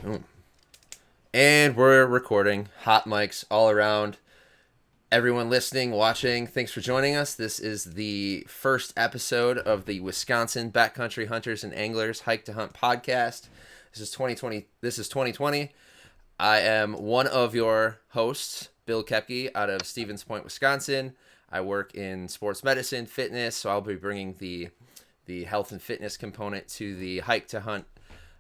Boom. And we're recording. Hot mics all around. Everyone listening, watching, thanks for joining us. This is the first episode of the Wisconsin Backcountry Hunters and Anglers Hike to Hunt podcast. This is 2020. This is 2020. I am one of your hosts, Bill Kepke, out of Stevens Point, Wisconsin. I work in sports medicine, fitness, so I'll be bringing the health and fitness component to the Hike to Hunt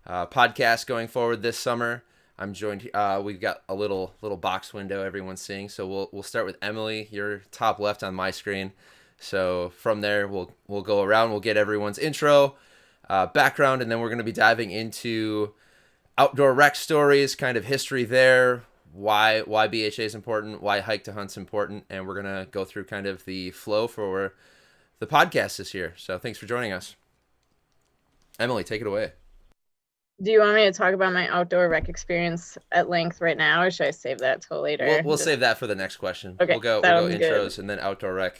podcast going forward this summer. I'm joined. We've got a little box window everyone's seeing. So we'll start with Emily. You're top left on my screen. So from there we'll go around. We'll get everyone's intro, background, and then we're going to be diving into outdoor rec stories, kind of history there, why BHA is important, why Hike to Hunt's important, and we're gonna go through kind of the flow for the podcast this year. So thanks for joining us, Emily. Take it away. Do you want me to talk about my outdoor rec experience at length right now, or should I save that till later? We'll save that for the next question. Okay, We'll go sounds intros good. and then outdoor rec.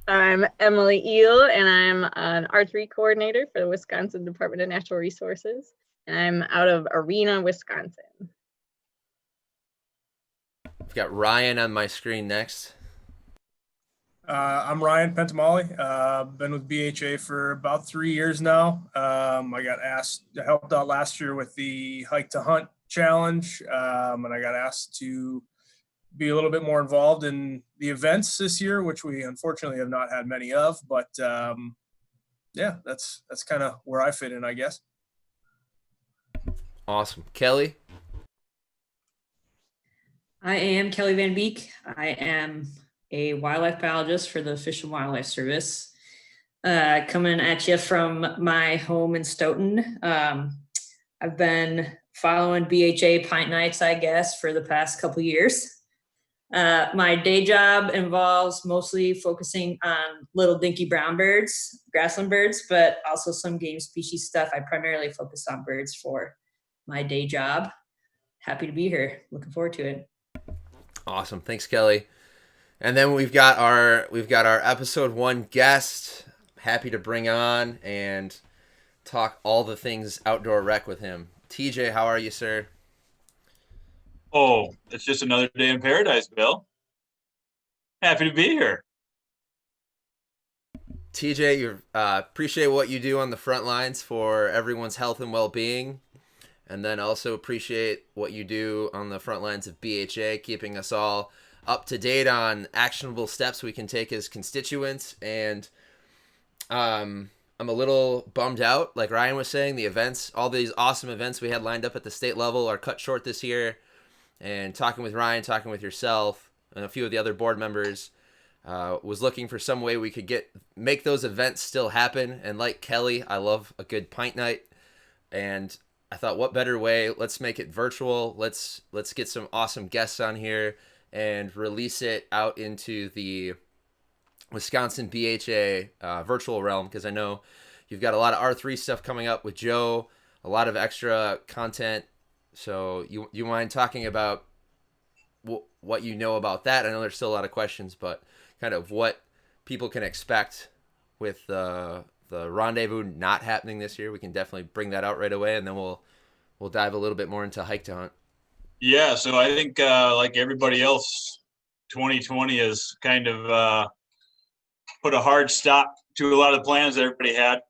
I'm Emily Eel, and I'm an archery coordinator for the Wisconsin Department of Natural Resources, and I'm out of Arena, Wisconsin. I've got Ryan on my screen next. I'm Ryan Pentamali. Been with BHA for about 3 years now. I got helped out last year with the Hike to Hunt challenge, and I got asked to be a little bit more involved in the events this year, which we unfortunately have not had many of. But yeah, that's kind of where I fit in, I guess. Awesome. Kelly. I am Kelly Van Beek. I am a wildlife biologist for the Fish and Wildlife Service. Coming at you from my home in Stoughton. I've been following BHA Pint Nights, I guess, for the past couple years. My day job involves mostly focusing on little dinky brown birds, grassland birds, but also some game species stuff. I primarily focus on birds for my day job. Happy to be here. Looking forward to it. Awesome. Thanks, Kelly. And then we've got our episode 1 guest. Happy to bring on and talk all the things outdoor rec with him. TJ, how are you, sir? Oh, it's just another day in paradise, Bill. Happy to be here. TJ, you appreciate what you do on the front lines for everyone's health and well-being, and then also appreciate what you do on the front lines of BHA, keeping us all up to date on actionable steps we can take as constituents. And I'm a little bummed out. Like Ryan was saying, the events, all these awesome events we had lined up at the state level are cut short this year. And talking with Ryan, talking with yourself, and a few of the other board members, was looking for some way we could make those events still happen. And like Kelly, I love a good pint night. And I thought, what better way? Let's make it virtual. Let's get some awesome guests on here and release it out into the Wisconsin BHA virtual realm, because I know you've got a lot of R3 stuff coming up with Joe, a lot of extra content. So you mind talking about what you know about that? I know there's still a lot of questions, but kind of what people can expect with the rendezvous not happening this year. We can definitely bring that out right away, and then we'll dive a little bit more into Hike to Hunt. Yeah, so I think like everybody else, 2020 has kind of put a hard stop to a lot of the plans that everybody had.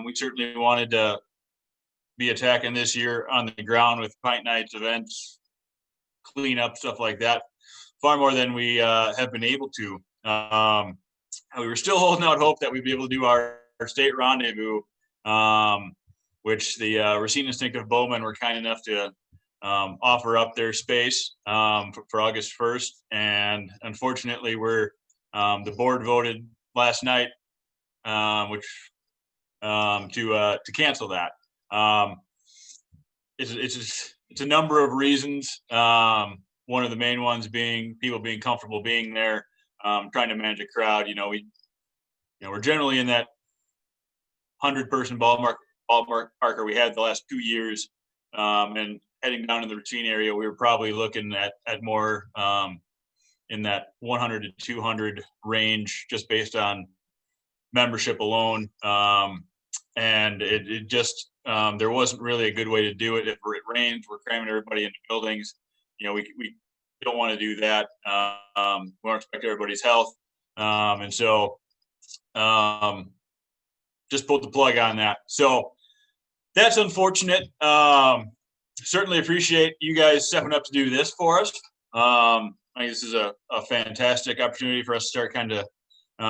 We certainly wanted to be attacking this year on the ground with pint nights, events, cleanup, stuff like that, far more than we have been able to. We were still holding out hope that we'd be able to do our state rendezvous, which the Racine Instinctive Bowmen were kind enough to offer up their space for August 1st. And unfortunately, the board voted last night, which to cancel that. It's a number of reasons. One of the main ones being people being comfortable being there, trying to manage a crowd. We're generally in that 100-person ballpark we had the last 2 years, and heading down to the Racine area, we were probably looking at more in that 100 to 200 range, just based on membership alone. And it just there wasn't really a good way to do it. If it rains, we're cramming everybody into buildings. We don't want to do that. We want to respect everybody's health. And so just pulled the plug on that. So that's unfortunate. Certainly appreciate you guys stepping up to do this for us. I think this is a fantastic opportunity for us to start kind of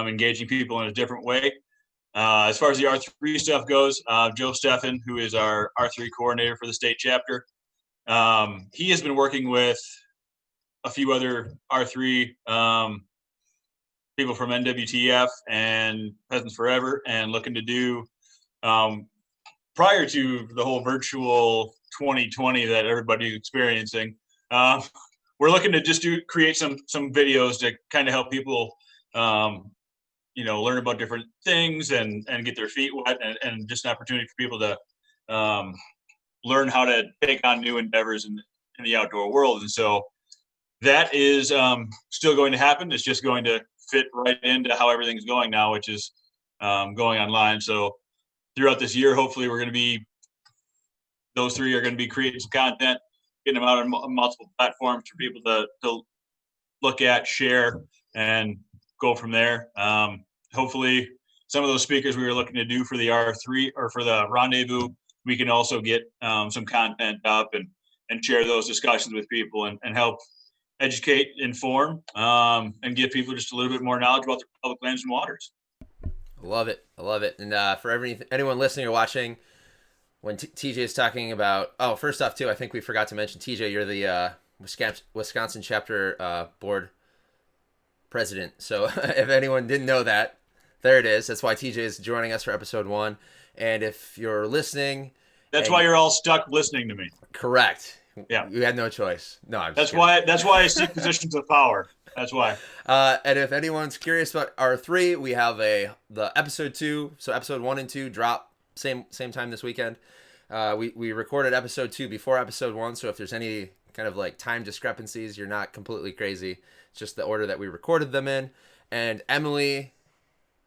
engaging people in a different way. As far as the R3 stuff goes, Joe Steffen, who is our R3 coordinator for the state chapter, he has been working with a few other R3 people from NWTF and Peasants Forever, and looking to do, prior to the whole virtual 2020 that everybody's experiencing, we're looking to just create some videos to kind of help people learn about different things and get their feet wet, and just an opportunity for people to learn how to take on new endeavors in the outdoor world. And so that is still going to happen. It's just going to fit right into how everything's going now, which is going online. So throughout this year, hopefully those three are going to be creating some content, getting them out on multiple platforms for people to look at, share, and go from there. Hopefully some of those speakers we were looking to do for the R3 or for the rendezvous, we can also get some content up and share those discussions with people and help educate, inform, and give people just a little bit more knowledge about the public lands and waters. I love it. And for anyone listening or watching, when TJ is talking about, first off too, I think we forgot to mention, TJ, you're the Wisconsin chapter board president. So if anyone didn't know that, there it is. That's why TJ is joining us for episode 1. And if you're listening, that's why you're all stuck listening to me. Correct. Yeah, you had no choice. No, that's why I seek positions of power. That's why. And if anyone's curious about R3, we have the episode 2. So episode 1 and 2 drop same time this weekend. We recorded episode 2 before episode 1. So if there's any kind of like time discrepancies, you're not completely crazy. It's just the order that we recorded them in. And Emily,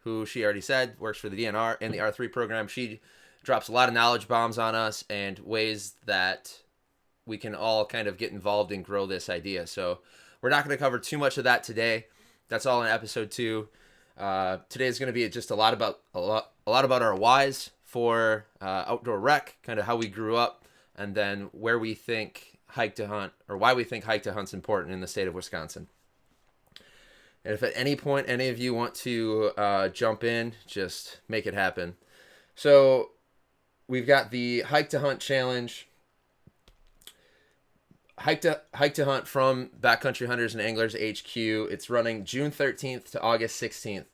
who she already said works for the DNR in the R3 program, she drops a lot of knowledge bombs on us and ways that we can all kind of get involved and grow this idea. So we're not going to cover too much of that today. That's all in episode 2. Today is going to be just a lot about our whys for outdoor rec, kind of how we grew up, and then where we think hike to hunt, or why we think hike to hunt's important in the state of Wisconsin. And if at any point any of you want to jump in, just make it happen. So we've got the Hike to Hunt Challenge. Hike to Hunt from Backcountry Hunters and Anglers HQ. It's running June 13th to August 16th.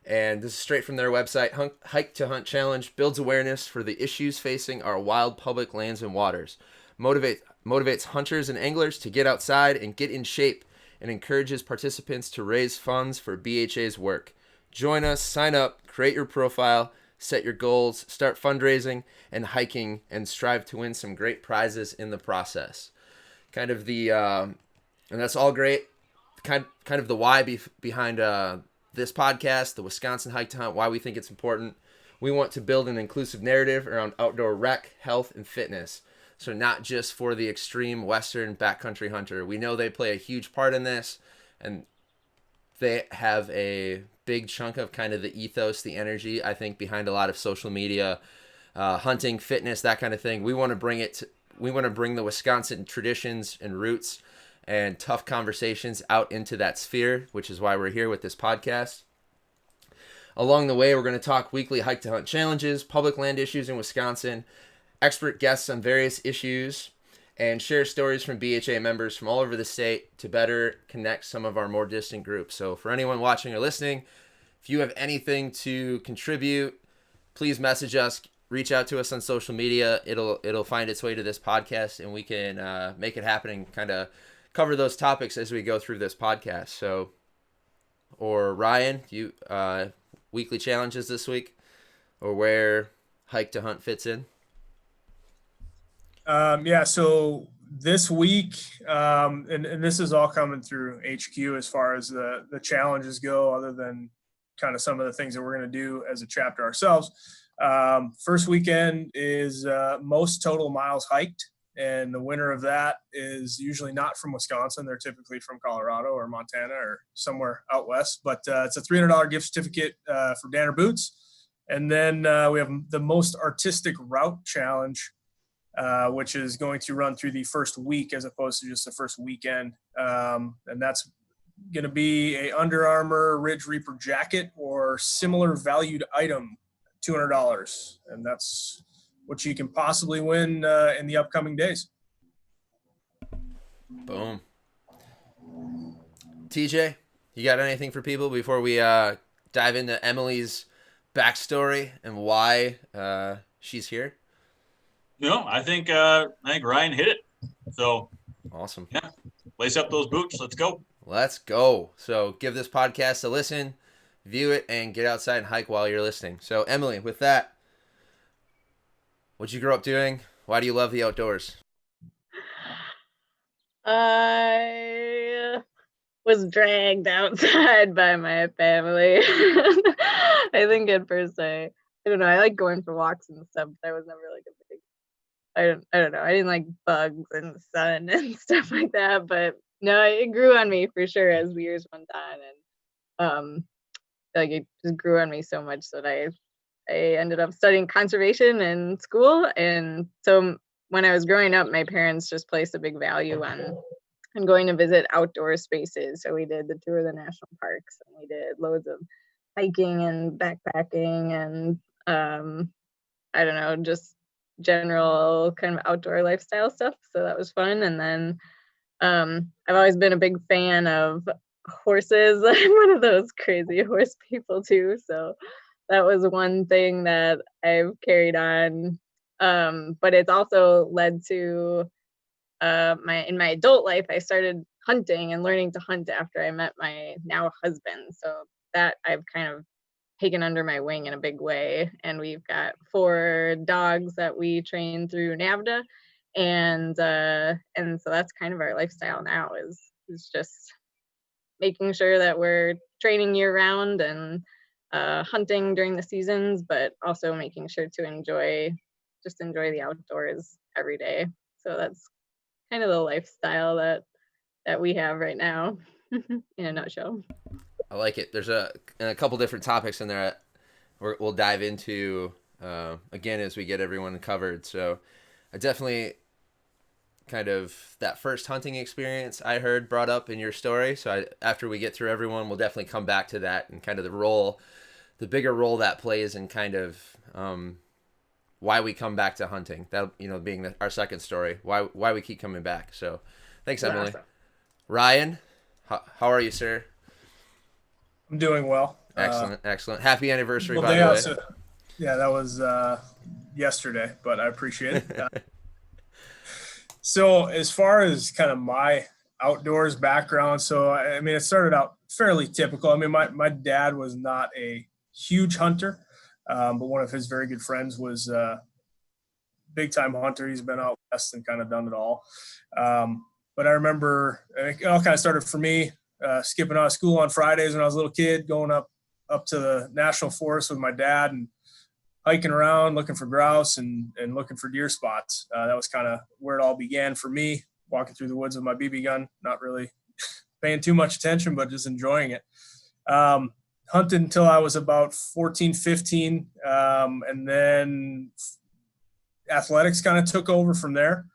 And this is straight from their website. Hike to Hunt Challenge builds awareness for the issues facing our wild public lands and waters. Motivates hunters and anglers to get outside and get in shape, and encourages participants to raise funds for BHA's work. Join us, sign up, create your profile, set your goals, start fundraising and hiking, and strive to win some great prizes in the process. Kind of the, and that's all great. Kind of the why behind this podcast, the Wisconsin Hike to Hunt, why we think it's important. We want to build an inclusive narrative around outdoor rec, health, and fitness. So not just for the extreme Western backcountry hunter. We know they play a huge part in this, and they have a big chunk of kind of the ethos, the energy, I think, behind a lot of social media, hunting, fitness, that kind of thing. We want to bring the Wisconsin traditions and roots and tough conversations out into that sphere, which is why we're here with this podcast. Along the way, we're going to talk weekly hike to hunt challenges, public land issues in Wisconsin, expert guests on various issues, and share stories from BHA members from all over the state to better connect some of our more distant groups. So for anyone watching or listening, if you have anything to contribute, please message us, reach out to us on social media. It'll find its way to this podcast, and we can make it happen and kind of cover those topics as we go through this podcast. So, or Ryan, you weekly challenges this week, or where hike to hunt fits in? So this week, and this is all coming through HQ as far as the challenges go, other than kind of some of the things that we're going to do as a chapter ourselves. First weekend is most total miles hiked. And the winner of that is usually not from Wisconsin. They're typically from Colorado or Montana or somewhere out west. But it's a $300 gift certificate for Danner Boots. And then we have the most artistic route challenge, which is going to run through the first week as opposed to just the first weekend. And that's going to be a Under Armour Ridge Reaper jacket or similar valued item, $200. And that's what you can possibly win in the upcoming days. Boom. TJ, you got anything for people before we dive into Emily's backstory and why she's here? No, I think Ryan hit it. So Awesome. yeah, lace up those boots. Let's go. Let's go. So give this podcast a listen, view it, and get outside and hike while you're listening. So Emily, with that, what'd you grow up doing? Why do you love the outdoors? I was dragged outside by my family. I think at first I don't know, I like going for walks and stuff, but I was never like a big, I don't know, I didn't like bugs and the sun and stuff like that, but no, it grew on me for sure as the years went on, and like it just grew on me so much that I ended up studying conservation in school. And so when I was growing up, my parents just placed a big value on going to visit outdoor spaces. So we did the tour of the national parks, and we did loads of hiking and backpacking and I don't know, just general kind of outdoor lifestyle stuff. So that was fun. And then I've always been a big fan of horses. I'm one of those crazy horse people too. So that was one thing that I've carried on. But it's also led to in my adult life, I started hunting and learning to hunt after I met my now husband. So that I've kind of taken under my wing in a big way. And we've got 4 dogs that we train through NAVDA. And so that's kind of our lifestyle now is just making sure that we're training year round and hunting during the seasons, but also making sure to enjoy the outdoors every day. So that's kind of the lifestyle that we have right now in a nutshell. I like it. There's a couple different topics in there we'll dive into again as we get everyone covered. So I definitely kind of that first hunting experience I heard brought up in your story. So after we get through everyone, we'll definitely come back to that and kind of the bigger role that plays in kind of why we come back to hunting. That, being our second story, why we keep coming back. So thanks, Emily. Awesome. Ryan, how are you, sir? I'm doing well. Excellent. Happy anniversary, by day the way. also, yeah, that was yesterday, but I appreciate it. So as far as kind of my outdoors background, so I mean, it started out fairly typical. I mean, my dad was not a huge hunter, but one of his very good friends was a big time hunter. He's been out west and kind of done it all. But I remember it all kind of started for me, skipping out of school on Fridays when I was a little kid, going up to the national forest with my dad and hiking around, looking for grouse and looking for deer spots. That was kind of where it all began for me, walking through the woods with my BB gun, not really paying too much attention, but just enjoying it. Hunted until I was about 14, 15. And then athletics kind of took over from there.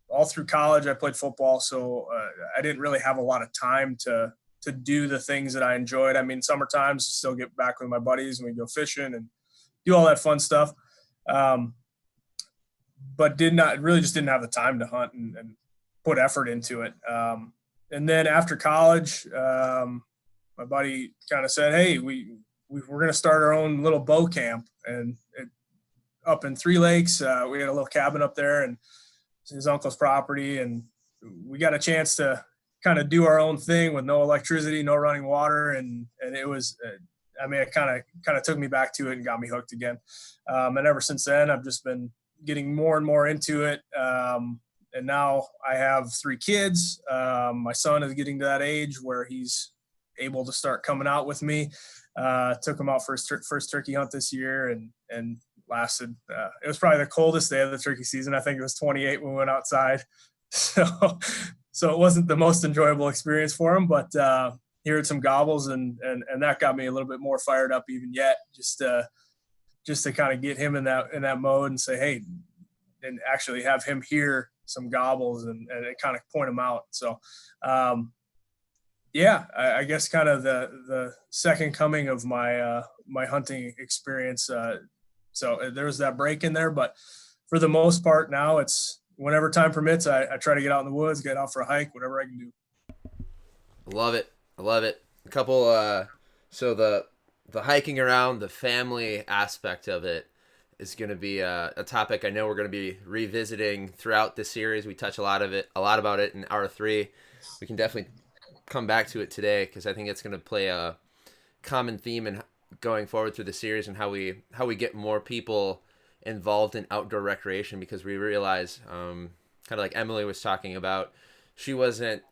All through college, I played football. So I didn't really have a lot of time to do the things that I enjoyed. I mean, summer times, still get back with my buddies and we go fishing and do all that fun stuff. But just didn't have the time to hunt and put effort into it. And then after college, my buddy kind of said, hey, we're going to start our own little bow camp. And up in Three Lakes, we had a little cabin up there and his uncle's property. And we got a chance to kind of do our own thing with no electricity, no running water. And it was, it kind of took me back to it and got me hooked again. And ever since then, I've just been getting more and more into it. And now I have 3 kids. My son is getting to that age where he's able to start coming out with me. Took him out for his first turkey hunt this year, and lasted. It was probably the coldest day of the turkey season. I think it was 28 when we went outside. So it wasn't the most enjoyable experience for him, but he heard some gobbles, and that got me a little bit more fired up even yet. Just to kind of get him in that mode and say, hey, and actually have him hear some gobbles and kind of point him out. So, yeah, I guess kind of the second coming of my my hunting experience. So there was that break in there, but for the most part now it's whenever time permits, I try to get out in the woods, get out for a hike, whatever I can do. Love it. A couple, so the hiking around, the family aspect of it is going to be a topic I know we're going to be revisiting throughout this series. We touch a lot about it in hour 3. We can definitely come back to it today because I think it's going to play a common theme in going forward through the series and how we get more people involved in outdoor recreation, because we realize, kind of like Emily was talking about, she wasn't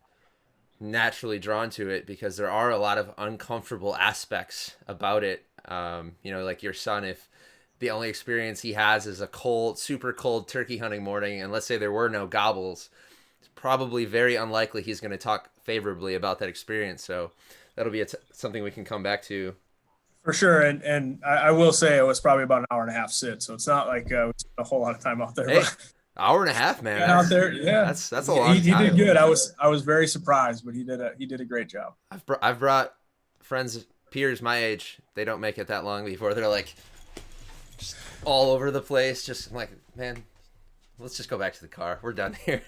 naturally drawn to it because there are a lot of uncomfortable aspects about it. Like your son, if the only experience he has is a cold, super cold turkey hunting morning, and let's say there were no gobbles, it's probably very unlikely he's going to talk favorably about that experience. So that'll be something we can come back to. For sure, and I will say it was probably about an hour and a half sit, so it's not like we spent a whole lot of time out there. Hey, hour and a half, man. Out there, yeah, that's a long time. He did good. I was very surprised, but he did a great job. I've brought friends, peers my age. They don't make it that long before they're like just all over the place. Just I'm like, man, let's just go back to the car. We're done here.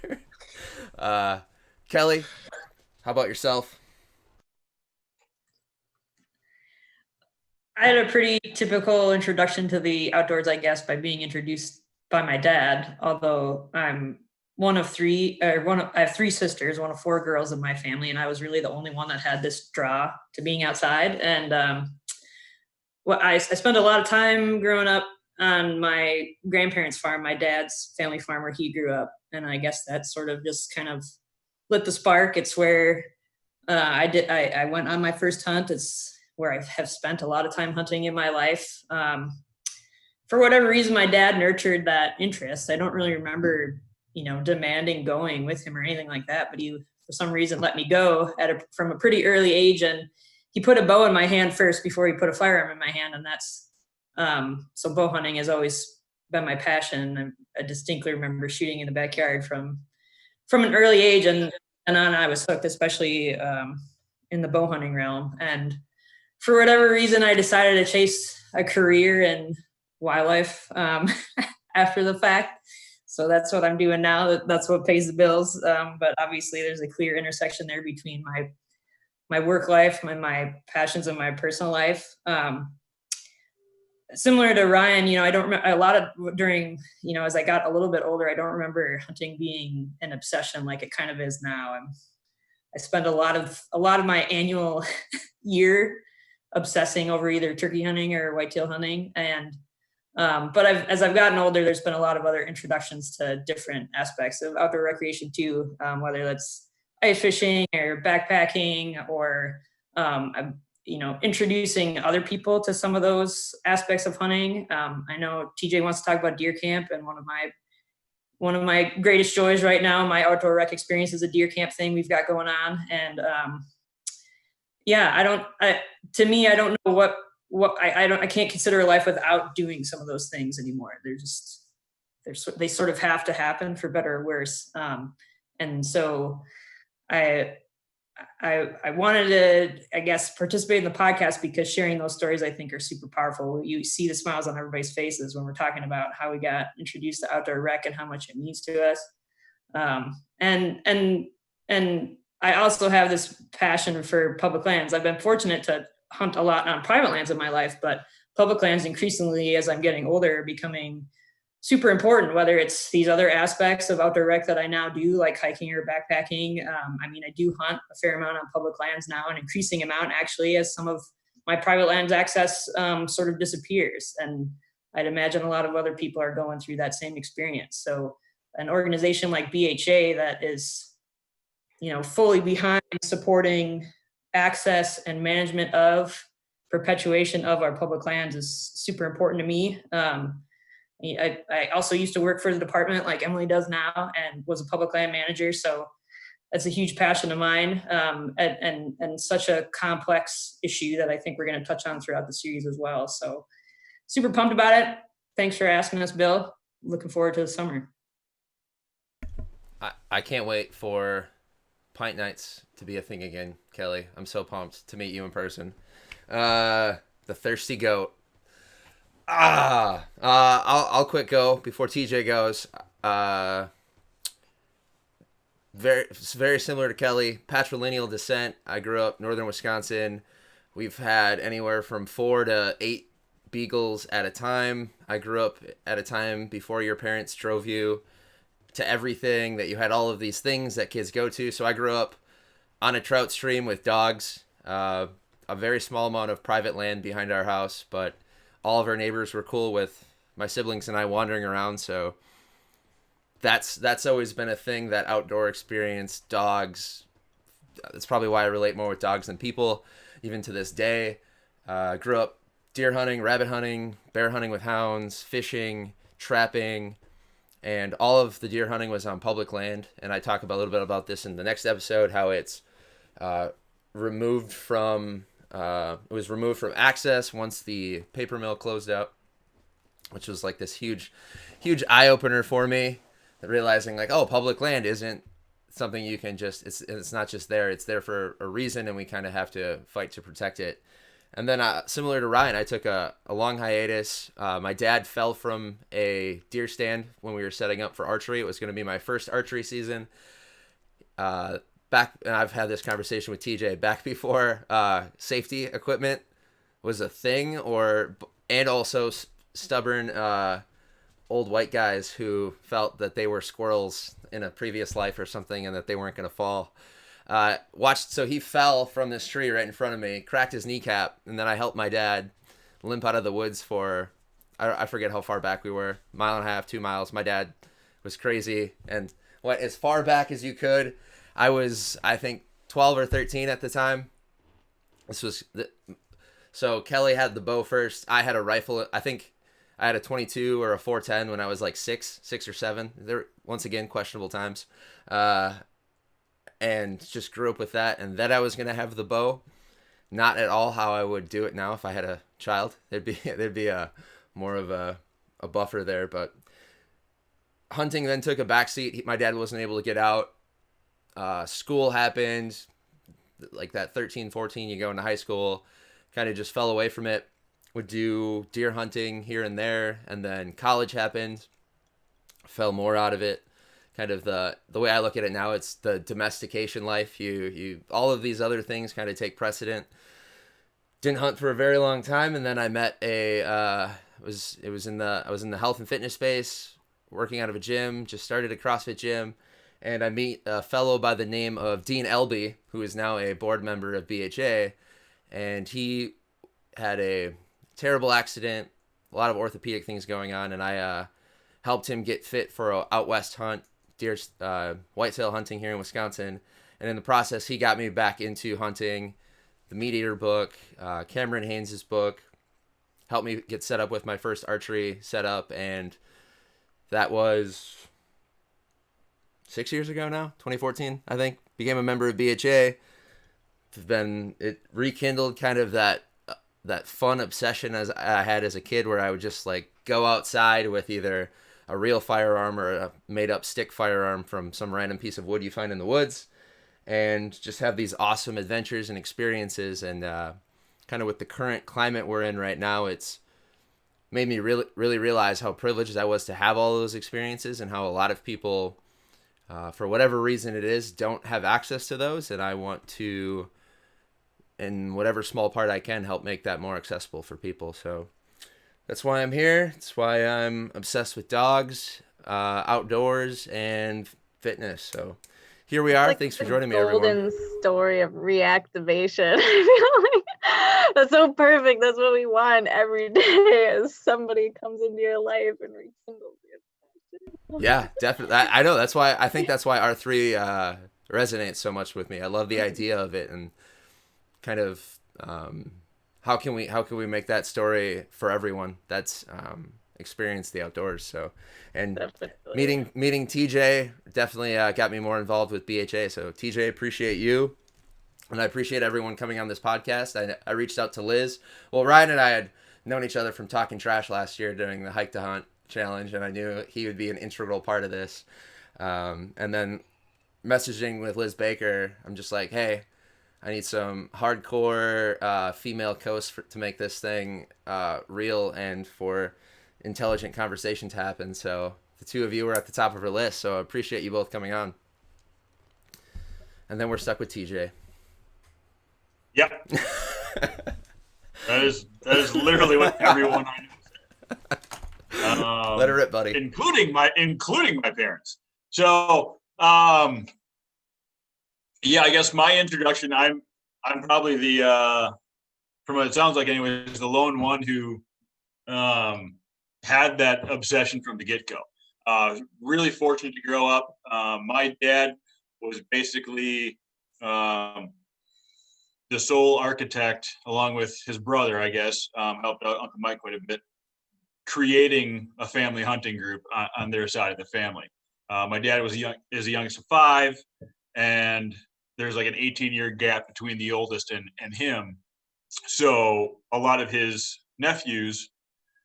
Kelly, how about yourself? I had a pretty typical introduction to the outdoors, I guess, by being introduced by my dad, although I'm one of 3, I have 3 sisters, one of 4 girls in my family, and I was really the only one that had this draw to being outside. And I spent a lot of time growing up on my grandparents' farm, my dad's family farm where he grew up. And I guess that sort of just kind of lit the spark. It's where I went on my first hunt. It's where I have spent a lot of time hunting in my life. For whatever reason, my dad nurtured that interest. I don't really remember, demanding going with him or anything like that, but he, for some reason, let me go from a pretty early age. And he put a bow in my hand first before he put a firearm in my hand. And that's, so bow hunting has always been my passion. I distinctly remember shooting in the backyard from an early age, and on I was hooked, especially in the bow hunting realm. And for whatever reason, I decided to chase a career in wildlife after the fact. So that's what I'm doing now. That's what pays the bills. But obviously, there's a clear intersection there between my work life, my passions, and my personal life. Similar to Ryan, I don't remember a lot of during, as I got a little bit older, I don't remember hunting being an obsession like it kind of is now. I spend a lot of my annual year obsessing over either turkey hunting or whitetail hunting. And but as I've gotten older, there's been a lot of other introductions to different aspects of outdoor recreation too, whether that's ice fishing or backpacking or introducing other people to some of those aspects of hunting. I know TJ wants to talk about deer camp, and one of my greatest joys right now, my outdoor rec experience, is a deer camp thing we've got going on. And I don't know what I can't consider a life without doing some of those things anymore. They sort of have to happen for better or worse. And so I wanted to, I guess, participate in the podcast because sharing those stories, I think, are super powerful. You see the smiles on everybody's faces when we're talking about how we got introduced to outdoor rec and how much it means to us. And I also have this passion for public lands. I've been fortunate to hunt a lot on private lands in my life, but public lands increasingly, as I'm getting older, are becoming super important, whether it's these other aspects of outdoor rec that I now do, like hiking or backpacking. I do hunt a fair amount on public lands now, an increasing amount actually, as some of my private lands access sort of disappears. And I'd imagine a lot of other people are going through that same experience. So an organization like BHA that is, fully behind supporting access and management of perpetuation of our public lands is super important to me. I also used to work for the department like Emily does now and was a public land manager. So that's a huge passion of mine, and such a complex issue that I think we're going to touch on throughout the series as well. So super pumped about it. Thanks for asking us, Bill. Looking forward to the summer. I can't wait for pint nights to be a thing again, Kelly. I'm so pumped to meet you in person. The thirsty goat. I'll quick go before TJ goes. Very similar to Kelly. Patrilineal descent. I grew up northern Wisconsin. We've had anywhere from 4 to 8 beagles at a time. I grew up at a time before your parents drove you to everything, that you had all of these things that kids go to. So I grew up on a trout stream with dogs, a very small amount of private land behind our house, but all of our neighbors were cool with my siblings and I wandering around. So that's always been a thing, that outdoor experience, dogs. That's probably why I relate more with dogs than people, even to this day. Grew up deer hunting, rabbit hunting, bear hunting with hounds, fishing, trapping, and all of the deer hunting was on public land. And I talk about a little bit about this in the next episode, how it's removed from access once the paper mill closed out, which was like this huge eye opener for me, realizing like, oh, public land isn't something you can just, it's not just there, it's there for a reason, and we kind of have to fight to protect it. And then similar to Ryan, I took a long hiatus. My dad fell from a deer stand when we were setting up for archery. It was going to be my first archery season. And I've had this conversation with TJ, back before safety equipment was a thing, and also stubborn old white guys who felt that they were squirrels in a previous life or something and that they weren't going to fall. So he fell from this tree right in front of me, cracked his kneecap, and then I helped my dad limp out of the woods for, I forget how far back we were, 1.5 miles, 2 miles. My dad was crazy and went as far back as you could. I was, I think, 12 or 13 at the time. So Kelly had the bow first. I had a rifle. I think I had a 22 or a 410 when I was like 6 or 7. They're, once again, questionable times. And just grew up with that. And then I was going to have the bow. Not at all how I would do it now if I had a child. There'd be a more of a buffer there. But hunting then took a backseat. My dad wasn't able to get out. School happened. Like that 13, 14, you go into high school. Kind of just fell away from it. Would do deer hunting here and there. And then college happened. Fell more out of it. Kind of the way I look at it now, it's the domestication life. You all of these other things kind of take precedent. Didn't hunt for a very long time, and then I met I was in the health and fitness space, working out of a gym. Just started a CrossFit gym, and I meet a fellow by the name of Dean Elby, who is now a board member of BHA, and he had a terrible accident, a lot of orthopedic things going on, and I helped him get fit for an out west hunt. Deer whitetail hunting here in Wisconsin, and in the process he got me back into hunting. The Meat Eater book, Cameron Haynes's book, helped me get set up with my first archery setup, and that was 6 years ago now, 2014 I think. Became a member of BHA. It rekindled kind of that fun obsession as I had as a kid, where I would just like go outside with either a real firearm or a made-up stick firearm from some random piece of wood you find in the woods, and just have these awesome adventures and experiences. And kind of with the current climate we're in right now, it's made me really, really realize how privileged I was to have all those experiences, and how a lot of people, for whatever reason it is, don't have access to those. And I want to, in whatever small part I can, help make that more accessible for people. So that's why I'm here. That's why I'm obsessed with dogs, outdoors, and fitness. So here we are. Like Thanks for joining me, everyone. Golden story of reactivation. I feel like that's so perfect. That's what we want every day, as somebody comes into your life and rekindles your. Yeah, definitely. I know. I think that's why R3 resonates so much with me. I love the idea of it, and kind of how can we make that story for everyone that's experienced the outdoors? So, and Definitely. meeting TJ definitely got me more involved with BHA. So TJ, appreciate you. And I appreciate everyone coming on this podcast. I reached out to Liz. Well, Ryan and I had known each other from Talking Trash last year during the Hike to Hunt challenge, and I knew he would be an integral part of this. And then messaging with Liz Baker, I'm just like, hey, I need some hardcore female coasts to make this thing real and for intelligent conversation to happen. So the two of you were at the top of her list. So I appreciate you both coming on. And then we're stuck with TJ. Yep. That is literally what everyone I know. Let her rip, buddy. Including my parents. So yeah, I guess my introduction, I'm probably the from what it sounds like anyways, the lone one who had that obsession from the get-go. Really fortunate to grow up. My dad was basically the sole architect, along with his brother, I guess, helped out Uncle Mike quite a bit, creating a family hunting group on their side of the family. My dad is the youngest of 5, and there's like an 18-year gap between the oldest and him. So a lot of his nephews,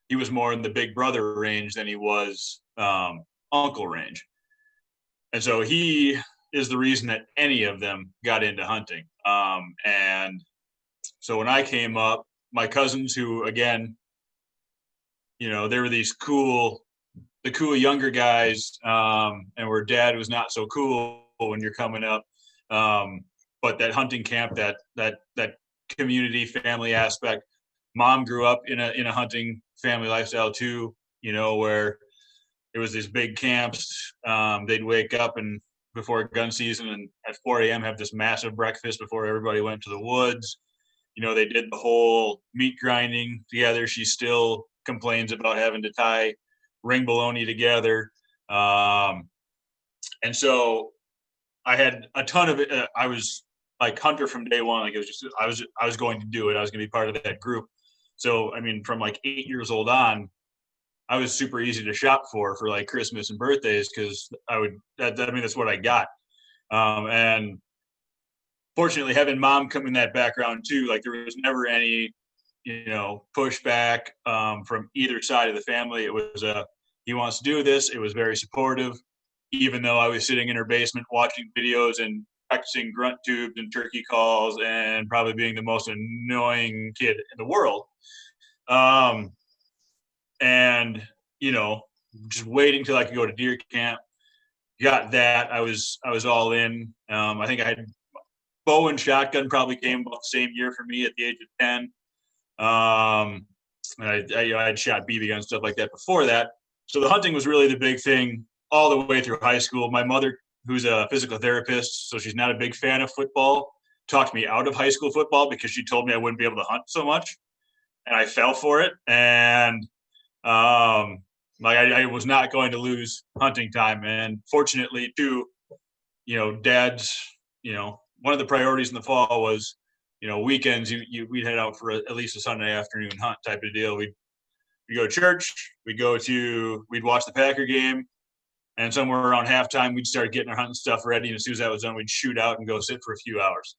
he was more in the big brother range than he was uncle range. And so he is the reason that any of them got into hunting. And so when I came up, my cousins, who again, you know, they were the cool younger guys, and where dad was not so cool when you're coming up. But that hunting camp, that community family aspect, mom grew up in a hunting family lifestyle too, you know, where it was these big camps. They'd wake up and before gun season and at 4 a.m. have this massive breakfast before everybody went to the woods. You know, they did the whole meat grinding together. She still complains about having to tie ring bologna together. And so I had a ton of it. I was like hunter from day one. Like it was just, I was going to do it. I was going to be part of that group. So, I mean, from like 8 years old on, I was super easy to shop for like Christmas and birthdays. Cause that's what I got. And fortunately having mom come in that background too, like there was never any, you know, pushback, from either side of the family. It was he wants to do this. It was very supportive, even though I was sitting in her basement watching videos and practicing grunt tubes and turkey calls and probably being the most annoying kid in the world. And, you know, just waiting till I could go to deer camp. Got that. I was all in. I think I had bow and shotgun probably came about the same year for me at the age of 10. And I had shot BB guns, stuff like that before that. So the hunting was really the big thing all the way through high school. My mother, who's a physical therapist, so she's not a big fan of football, talked me out of high school football because she told me I wouldn't be able to hunt so much. And I fell for it. And like I was not going to lose hunting time. And fortunately too, you know, dad's, you know, one of the priorities in the fall was, you know, weekends, we'd head out for at least a Sunday afternoon hunt type of deal. We'd go to church, we'd watch the Packer game, and somewhere around halftime, we'd start getting our hunting stuff ready. And as soon as that was done, we'd shoot out and go sit for a few hours.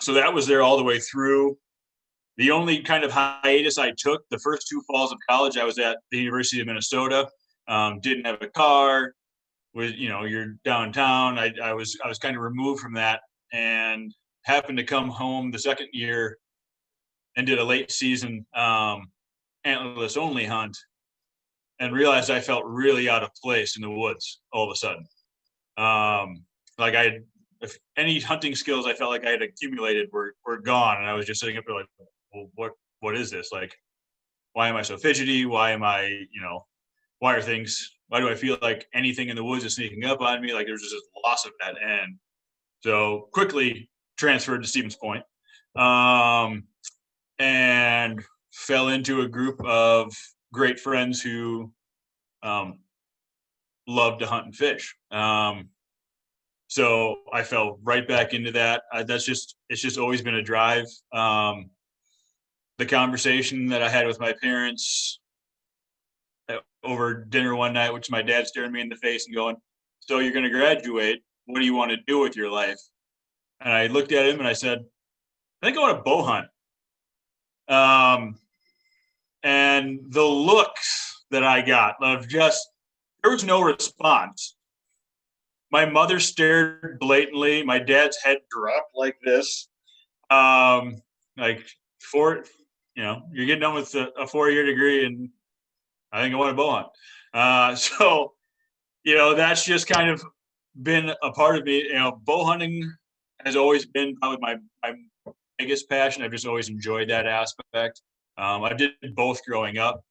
So that was there all the way through. The only kind of hiatus I took, the first 2 falls of college, I was at the University of Minnesota, didn't have a car, you know, you're downtown. I was kind of removed from that and happened to come home the second year and did a late season antlerless only hunt and realized I felt really out of place in the woods all of a sudden. Like if any hunting skills I felt like I had accumulated were gone. And I was just sitting up there like, well, what is this? Like, why am I so fidgety? Why am I, you know, why do I feel like anything in the woods is sneaking up on me? Like there's just this loss of that. And so quickly transferred to Stevens Point, and fell into a group of great friends who love to hunt and fish. So I fell right back into that. It's just always been a drive. The conversation that I had with my parents over dinner one night, which my dad staring me in the face and going, "So you're going to graduate. What do you want to do with your life?" And I looked at him and I said, "I think I want to bow hunt." And the looks that I got of just, there was no response. My mother stared blatantly. My dad's head dropped like this. Like you're getting done with a 4-year degree, and I think I want to bow hunt. So, that's just kind of been a part of me. Bow hunting has always been probably my biggest passion. I've just always enjoyed that aspect. I did both growing up.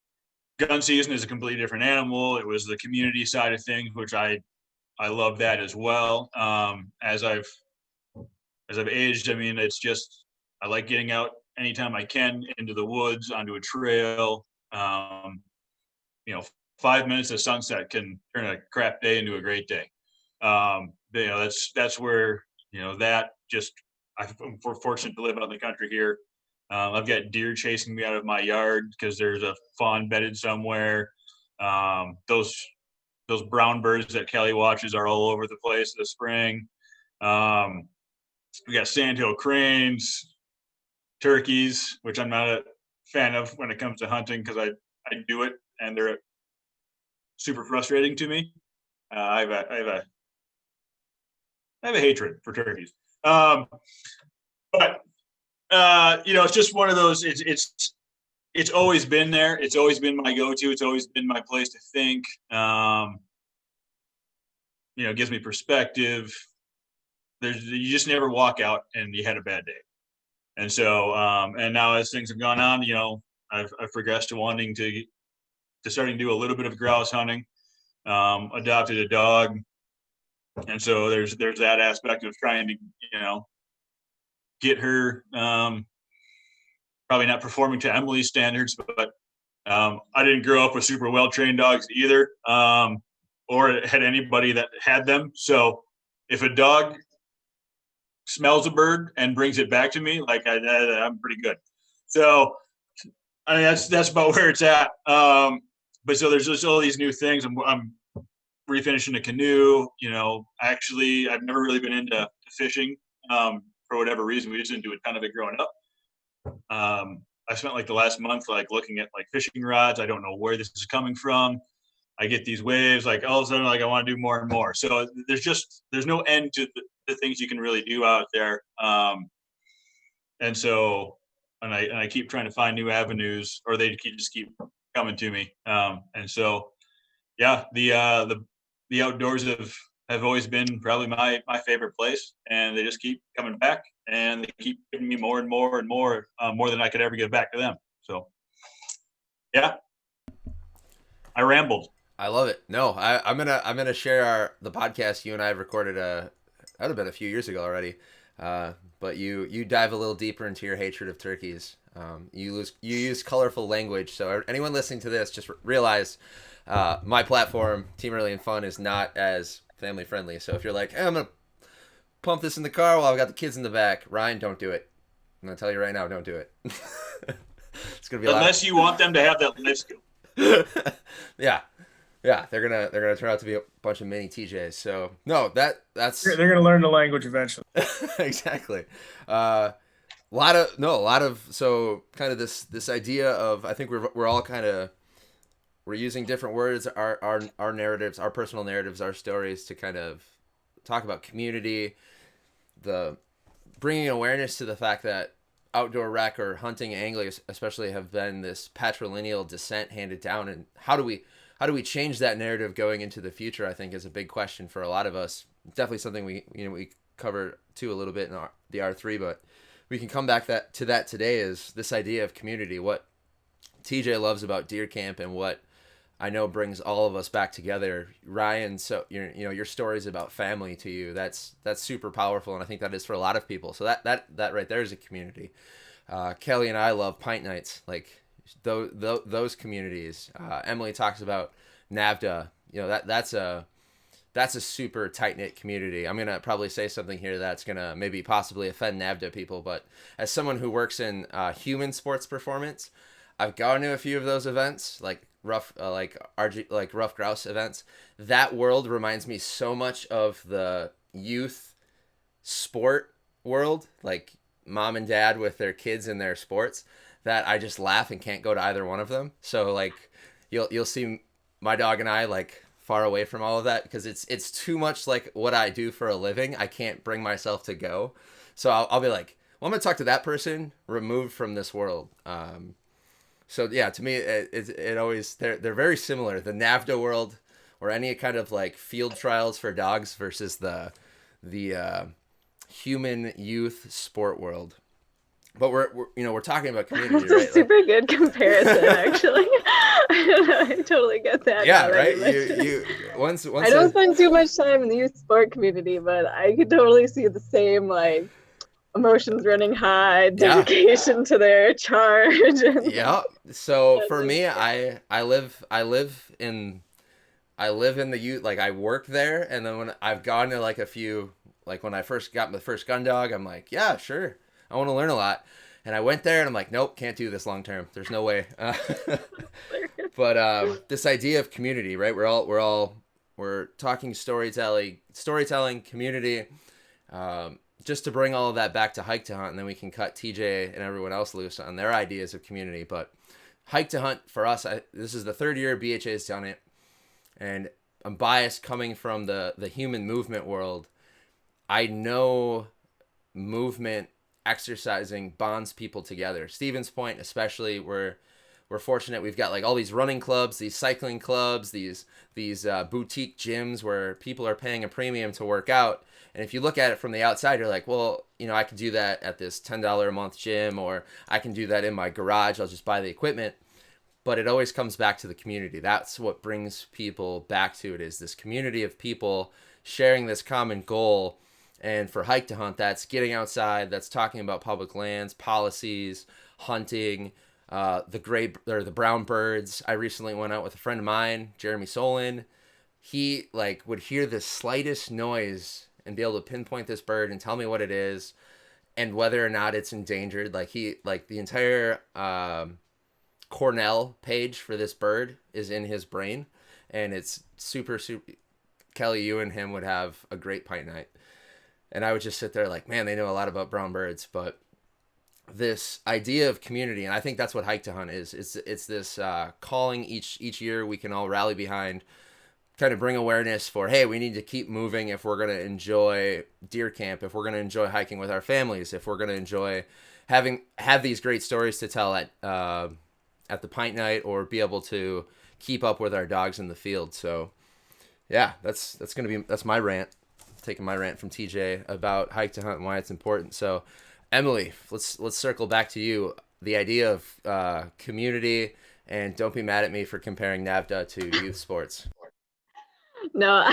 Gun season is a completely different animal. It was the community side of things, which I love that as well. As I've aged, I mean, it's just, I like getting out anytime I can into the woods, onto a trail. 5 minutes of sunset can turn a crap day into a great day. That's where, that just, I'm fortunate to live out in the country here. I've got deer chasing me out of my yard because there's a fawn bedded somewhere. Those brown birds that Kelly watches are all over the place this spring. We got sandhill cranes, turkeys, which I'm not a fan of when it comes to hunting because I do it and they're super frustrating to me. I have a hatred for turkeys. But it's just one of those. It's always been there. It's always been my go-to. It's always been my place to think. It gives me perspective. You just never walk out and you had a bad day. And so, and now as things have gone on, I've progressed to wanting to starting to do a little bit of grouse hunting. Adopted a dog, and so there's that aspect of trying to get her probably not performing to Emily's standards, but I didn't grow up with super well trained dogs either, or had anybody that had them. So if a dog smells a bird and brings it back to me, like I'm pretty good. So I mean that's about where it's at. But so there's just all these new things. I'm refinishing a canoe. Actually, I've never really been into fishing for whatever reason. We just didn't do a ton of it growing up. I spent like the last month like looking at like fishing rods. I don't know where this is coming from. I get these waves, like all of a sudden, like I want to do more and more. So there's no end to the things you can really do out there. And so, and I keep trying to find new avenues, or they just keep coming to me. And so, yeah, the outdoors have always been probably my favorite place, and they just keep coming back, and they keep giving me more and more and more, more than I could ever give back to them. So, yeah, I rambled. I love it. No, I'm gonna share the podcast you and I have recorded. That would have been a few years ago already. But you dive a little deeper into your hatred of turkeys. You use colorful language. So anyone listening to this, just realize my platform, Team Early and Fun, is not as family friendly. So if you're like, hey, I'm gonna pump this in the car while I've got the kids in the back, Ryan, don't do it. I'm gonna tell you right now, don't do it. It's gonna be unless you want them to have that life skill. Yeah, they're gonna turn out to be a bunch of mini TJs. So no, that's they're gonna learn the language eventually. Exactly. A lot of so kind of this idea of, I think we're all kind of, we're using different words, our narratives, our personal narratives, our stories to kind of talk about community, the bringing awareness to the fact that outdoor rec or hunting and angling especially have been this patrilineal descent handed down, and how do we change that narrative going into the future, I think is a big question for a lot of us. Definitely something we covered too a little bit in the R3, but we can come back to that today, is this idea of community, what TJ loves about deer camp and what I know brings all of us back together. Ryan, so your stories about family to you, that's super powerful, and I think that is for a lot of people. So that right there is a community. Kelly and I love pint nights, like those communities. Emily talks about NAVDA. That's a that's a super tight knit community. I'm gonna probably say something here that's gonna maybe possibly offend NAVDA people, but as someone who works in human sports performance, I've gone to a few of those events, like rough grouse events. That world reminds me so much of the youth sport world, like mom and dad with their kids in their sports, that I just laugh and can't go to either one of them. So like you'll see my dog and I like far away from all of that because it's too much like what I do for a living. I can't bring myself to go. So I'll be like, well, I'm gonna talk to that person removed from this world. So yeah, to me, it always they're very similar. The NAVDA world or any kind of like field trials for dogs versus the human youth sport world. But we're talking about community, That's right? a super good comparison, actually. I totally get that. Yeah, now that right. you mention it. You once I don't spend too much time in the youth sport community, but I could totally see the same like emotions running high, dedication to their charge. Yeah. So for me, I live in the youth, like I work there, and then when I've gone to like a few, like when I first got my first gun dog, I'm like, yeah, sure, I want to learn a lot. And I went there and I'm like, nope, can't do this long term. There's no way. But this idea of community, right? We're talking storytelling, community, just to bring all of that back to Hike to Hunt, and then we can cut TJ and everyone else loose on their ideas of community. But Hike to Hunt for us, this is the third year BHA has done it, and I'm biased coming from the human movement world. I know movement exercising bonds people together. Stevens Point especially, we're fortunate. We've got like all these running clubs, these cycling clubs, these boutique gyms where people are paying a premium to work out. And if you look at it from the outside, you're like, well, I could do that at this $10 a month gym, or I can do that in my garage. I'll just buy the equipment. But it always comes back to the community. That's what brings people back to it, is this community of people sharing this common goal. And for Hike to Hunt, that's getting outside, that's talking about public lands, policies, hunting, the brown birds. I recently went out with a friend of mine, Jeremy Solon. He like would hear the slightest noise and be able to pinpoint this bird and tell me what it is and whether or not it's endangered. Like the entire Cornell page for this bird is in his brain, and it's super. Kelly, you and him would have a great pint night. And I would just sit there like, man, they know a lot about brown birds. But this idea of community, and I think that's what Hike to Hunt is. It's this calling each year we can all rally behind, kind of bring awareness for, hey, we need to keep moving if we're going to enjoy deer camp, if we're going to enjoy hiking with our families, if we're going to enjoy have these great stories to tell at the pint night, or be able to keep up with our dogs in the field. So yeah, that's my rant. Taking my rant from TJ about Hike to Hunt and why it's important. So Emily, let's circle back to you. The idea of community, and don't be mad at me for comparing NAVDA to youth sports. No,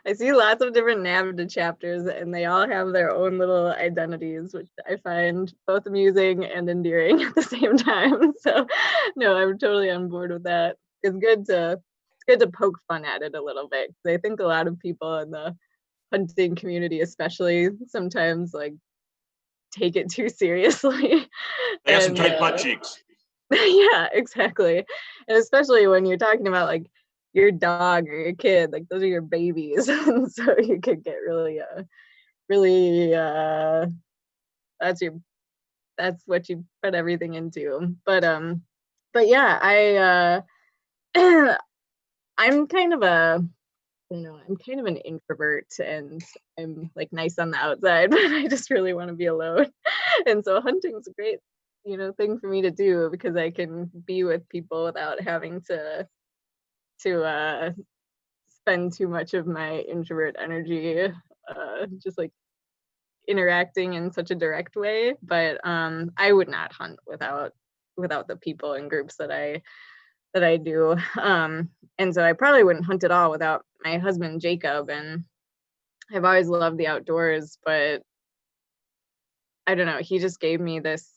I see lots of different NAVDA chapters, and they all have their own little identities, which I find both amusing and endearing at the same time. So no, I'm totally on board with that. It's good to poke fun at it a little bit, because I think a lot of people in the hunting community especially sometimes like take it too seriously. They have some tight butt cheeks. Yeah, exactly. And especially when you're talking about like your dog or your kid, like those are your babies. And so you could get really that's what you put everything into. But yeah, I'm kind of I'm kind of an introvert, and I'm like nice on the outside, but I just really want to be alone. And so hunting's a great, thing for me to do, because I can be with people without having to spend too much of my introvert energy just like interacting in such a direct way. But I would not hunt without the people and groups that I do. And so I probably wouldn't hunt at all without my husband, Jacob. And I've always loved the outdoors, but I don't know, he just gave me this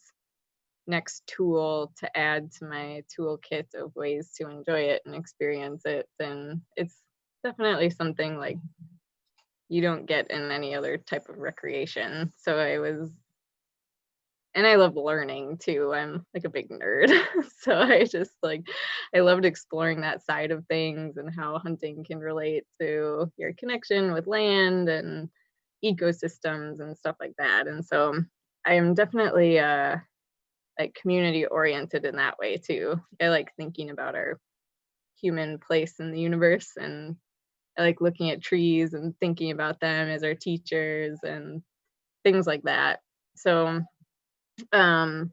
next tool to add to my toolkit of ways to enjoy it and experience it. And it's definitely something like you don't get in any other type of recreation. So and I love learning too. I'm like a big nerd. So I loved exploring that side of things and how hunting can relate to your connection with land and ecosystems and stuff like that. And so I am definitely like community oriented in that way too. I like thinking about our human place in the universe, and I like looking at trees and thinking about them as our teachers and things like that. So but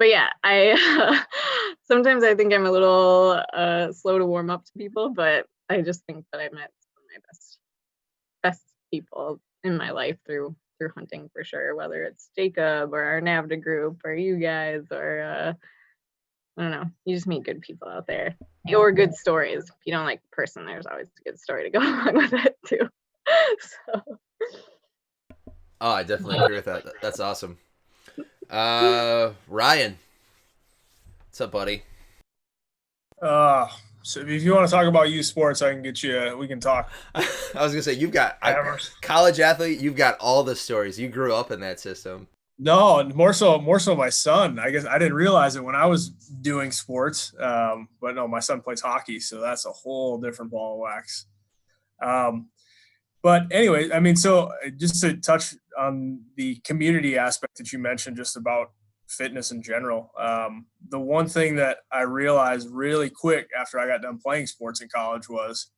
yeah, I sometimes I think I'm a little slow to warm up to people, but I just think that I met some of my best people in my life through hunting for sure, whether it's Jacob or our NAVDA group or you guys or I don't know, you just meet good people out there or good stories. If you don't like the person, there's always a good story to go along with it too. So Oh, I definitely agree with that. That's awesome. Ryan, what's up, buddy? So if you want to talk about youth sports, I can get you. We can talk. I was gonna say you've got Hammers. college athlete. You've got all the stories. You grew up in that system. No, more so my son. I guess I didn't realize it when I was doing sports. But no, my son plays hockey, so that's a whole different ball of wax. But anyway, I mean, so just to touch on the community aspect that you mentioned, just about fitness in general. The one thing that I realized really quick after I got done playing sports in college was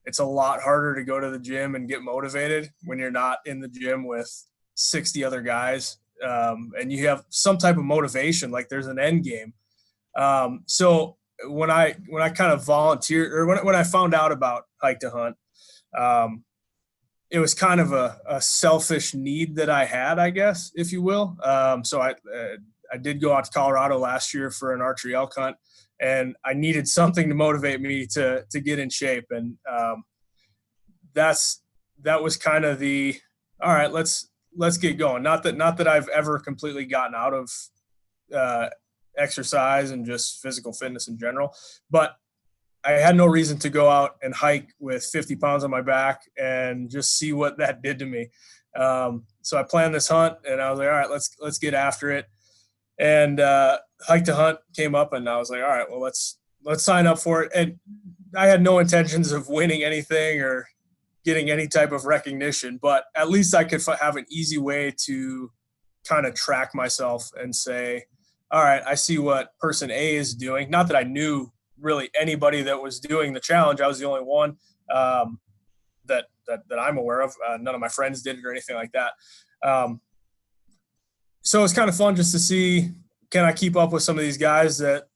it's a lot harder to go to the gym and get motivated when you're not in the gym with 60 other guys. And you have some type of motivation, like there's an end game. So when I kind of volunteered, or when I found out about Hike to Hunt, it was kind of a selfish need that I had, I guess, if you will. So I did go out to Colorado last year for an archery elk hunt, and I needed something to motivate me to get in shape. And that was kind of the, all right, let's get going. Not that I've ever completely gotten out of exercise and just physical fitness in general, but I had no reason to go out and hike with 50 pounds on my back and just see what that did to me. So I planned this hunt, and I was like, all right, let's get after it. And Hike to Hunt came up, and I was like, all right, well, let's sign up for it. And I had no intentions of winning anything or getting any type of recognition, but at least I could have an easy way to kind of track myself and say, all right, I see what person A is doing. Not that I knew really anybody that was doing the challenge. I was the only one that I'm aware of. None of my friends did it or anything like that. So it's kind of fun just to see, can I keep up with some of these guys that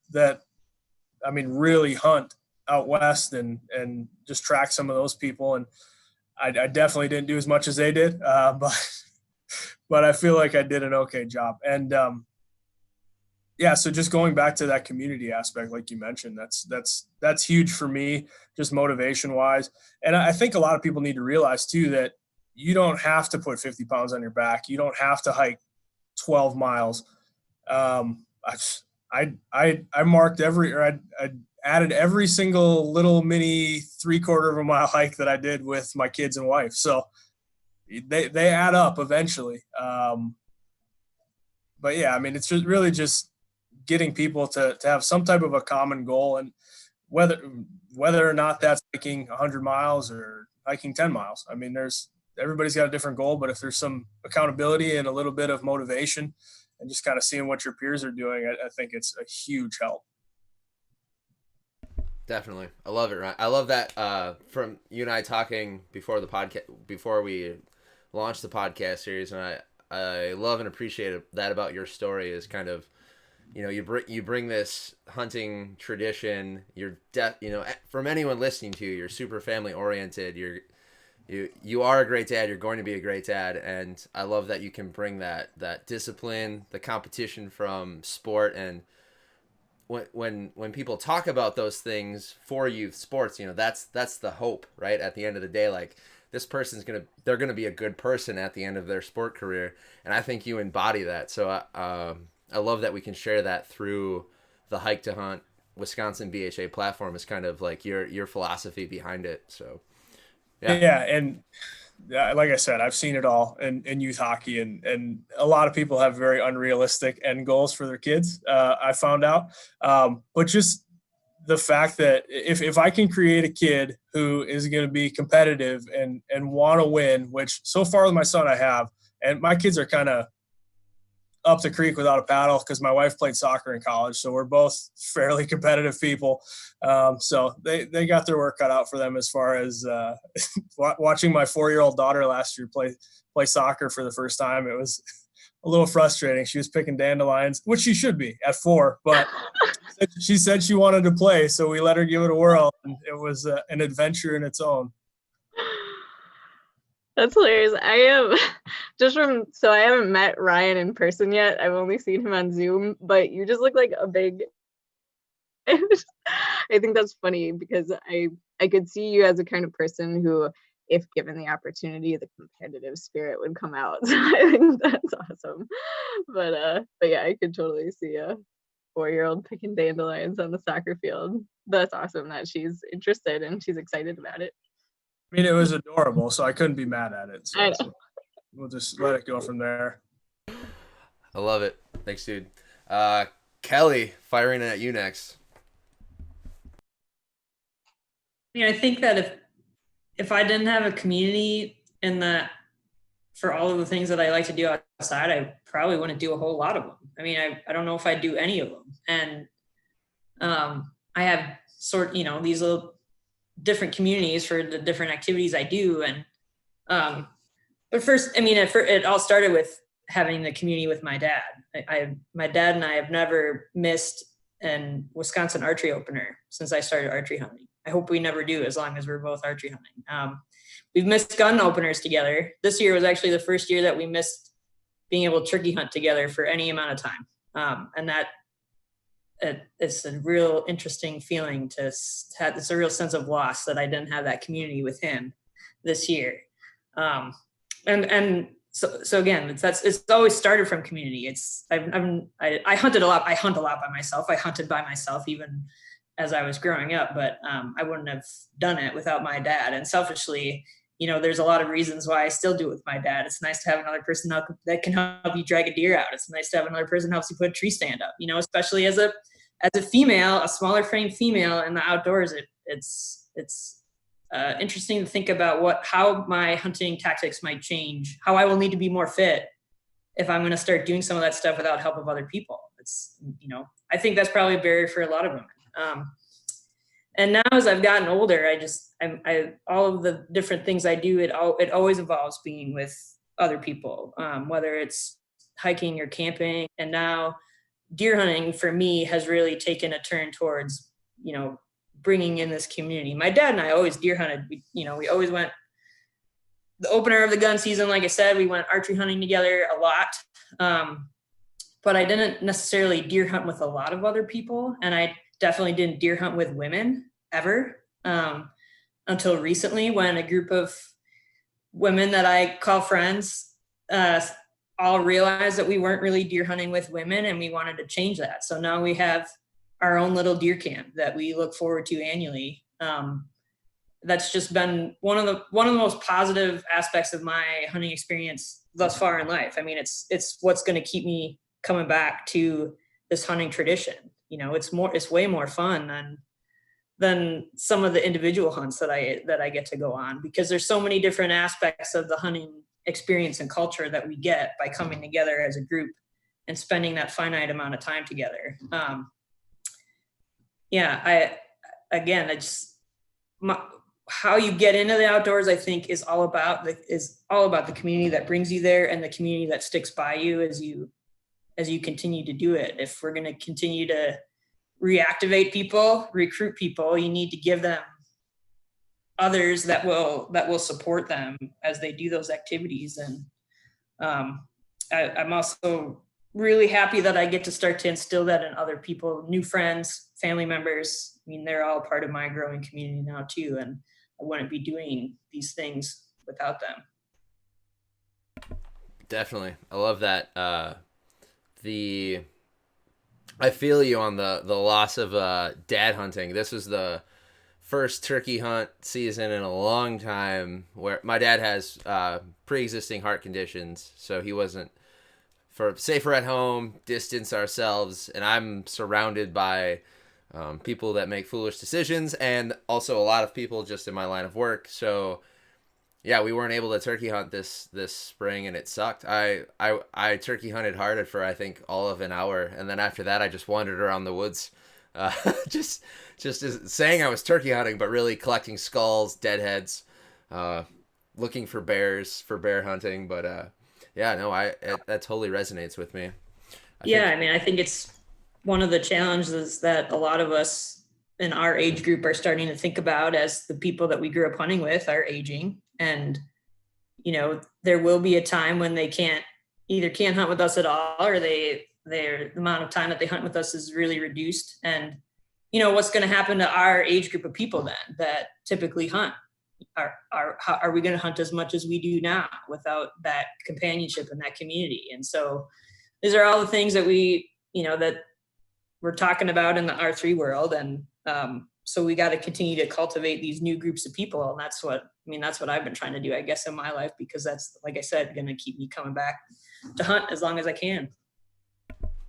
I mean, really hunt out west and just track some of those people. And I definitely didn't do as much as they did, but I feel like I did an okay job. And yeah, so just going back to that community aspect, like you mentioned, that's huge for me, just motivation wise. And I think a lot of people need to realize too that you don't have to put 50 pounds on your back. You don't have to hike 12 miles. I marked I added every single little mini 3/4 of a mile hike that I did with my kids and wife. So they add up eventually. But yeah, I mean, it's just really just getting people to have some type of a common goal, and whether or not that's hiking 100 miles or hiking 10 miles. I mean, everybody's got a different goal, but if there's some accountability and a little bit of motivation and just kind of seeing what your peers are doing, I think it's a huge help. Definitely. I love it, Ryan. I love that from you and I talking before the podcast, before we launched the podcast series, and I love and appreciate that about your story is kind of, you know, you bring this hunting tradition. You're from anyone listening to you, you're super family oriented. You are a great dad. You're going to be a great dad, and I love that you can bring that discipline, the competition from sport. And when people talk about those things for youth sports, you know, that's the hope, right? At the end of the day, like, this person's they're gonna be a good person at the end of their sport career, and I think you embody that. So I love that we can share that through the Hike to Hunt Wisconsin BHA platform is kind of like your philosophy behind it. So Yeah, and like I said, I've seen it all in youth hockey, and a lot of people have very unrealistic end goals for their kids. I found out, but just the fact that if I can create a kid who is going to be competitive and want to win, which so far with my son I have, and my kids are kind of up the creek without a paddle because my wife played soccer in college, so we're both fairly competitive people. So they got their work cut out for them as far as watching my 4-year-old daughter last year play soccer for the first time. It was a little frustrating. She was picking dandelions, which she should be at 4, but she said she wanted to play, so we let her give it a whirl, and it was an adventure in its own. That's hilarious. I am so I haven't met Ryan in person yet. I've only seen him on Zoom, but you just look like a big I think that's funny because I could see you as a kind of person who, if given the opportunity, the competitive spirit would come out. So I think that's awesome. But yeah, I could totally see a 4-year-old picking dandelions on the soccer field. That's awesome that she's interested and she's excited about it. I mean, it was adorable, so I couldn't be mad at it. I So know. we'll just let it go from there. I love it. Thanks, dude. Kelly, firing at you next. I think that if I didn't have a community and that for all of the things that I like to do outside, I probably wouldn't do a whole lot of them. I mean, I don't know if I'd do any of them. And I have these little different communities for the different activities I do. And but first, I mean, it all started with having the community with my dad. My dad and I have never missed an Wisconsin archery opener since I started archery hunting. I hope we never do, as long as we're both archery hunting. We've missed gun openers together. This year was actually the first year that we missed being able to turkey hunt together for any amount of time. And that it's a real interesting feeling to have. It's a real sense of loss that I didn't have that community with him this year. So again, it's always started from community. I hunted a lot. I hunt a lot by myself. I hunted by myself even as I was growing up, but I wouldn't have done it without my dad. And selfishly, there's a lot of reasons why I still do it with my dad. It's nice to have another person that can help you drag a deer out. It's nice to have another person who helps you put a tree stand up, especially as a female, a smaller frame female in the outdoors. It's interesting to think about how my hunting tactics might change, how I will need to be more fit if I'm going to start doing some of that stuff without help of other people. I think that's probably a barrier for a lot of women. And now as I've gotten older, all of the different things I do, it always involves being with other people, whether it's hiking or camping. And now deer hunting for me has really taken a turn towards, bringing in this community. My dad and I always deer hunted. We always went the opener of the gun season. Like I said, we went archery hunting together a lot. But I didn't necessarily deer hunt with a lot of other people. And I definitely didn't deer hunt with women ever, until recently, when a group of women that I call friends, all realized that we weren't really deer hunting with women, and we wanted to change that. So now we have our own little deer camp that we look forward to annually. That's just been one of the most positive aspects of my hunting experience thus far in life. I mean, it's what's going to keep me coming back to this hunting tradition. It's way more fun than some of the individual hunts that I get to go on, because there's so many different aspects of the hunting experience and culture that we get by coming together as a group and spending that finite amount of time together. How you get into the outdoors, I think, is all about the community that brings you there and the community that sticks by you as you continue to do it. If we're going to continue to reactivate people, recruit people, you need to give them others that will support them as they do those activities. And I'm also really happy that I get to start to instill that in other people, new friends, family members. I mean, they're all part of my growing community now too, and I wouldn't be doing these things without them. Definitely. I love that. I feel you on the loss of dad hunting. This was the first turkey hunt season in a long time where my dad has pre-existing heart conditions, so he wasn't safer at home, distance ourselves, and I'm surrounded by people that make foolish decisions, and also a lot of people just in my line of work. So yeah, we weren't able to turkey hunt this spring, and it sucked. I turkey hunted hard for I think all of an hour, and then after that I just wandered around the woods, uh, just saying I was turkey hunting, but really collecting skulls, dead heads, looking for bears for bear hunting. But yeah, no, that totally resonates with me. I mean, I think it's one of the challenges that a lot of us in our age group are starting to think about as the people that we grew up hunting with are aging. And, you know, there will be a time when they can't hunt with us at all, or the amount of time that they hunt with us is really reduced. And, you know, what's going to happen to our age group of people then that typically hunt? Are we going to hunt as much as we do now without that companionship and that community? And so these are all the things that that we're talking about in the R3 world. And so we got to continue to cultivate these new groups of people. And that's what I've been trying to do, I guess, in my life, because that's, like I said, going to keep me coming back to hunt as long as I can.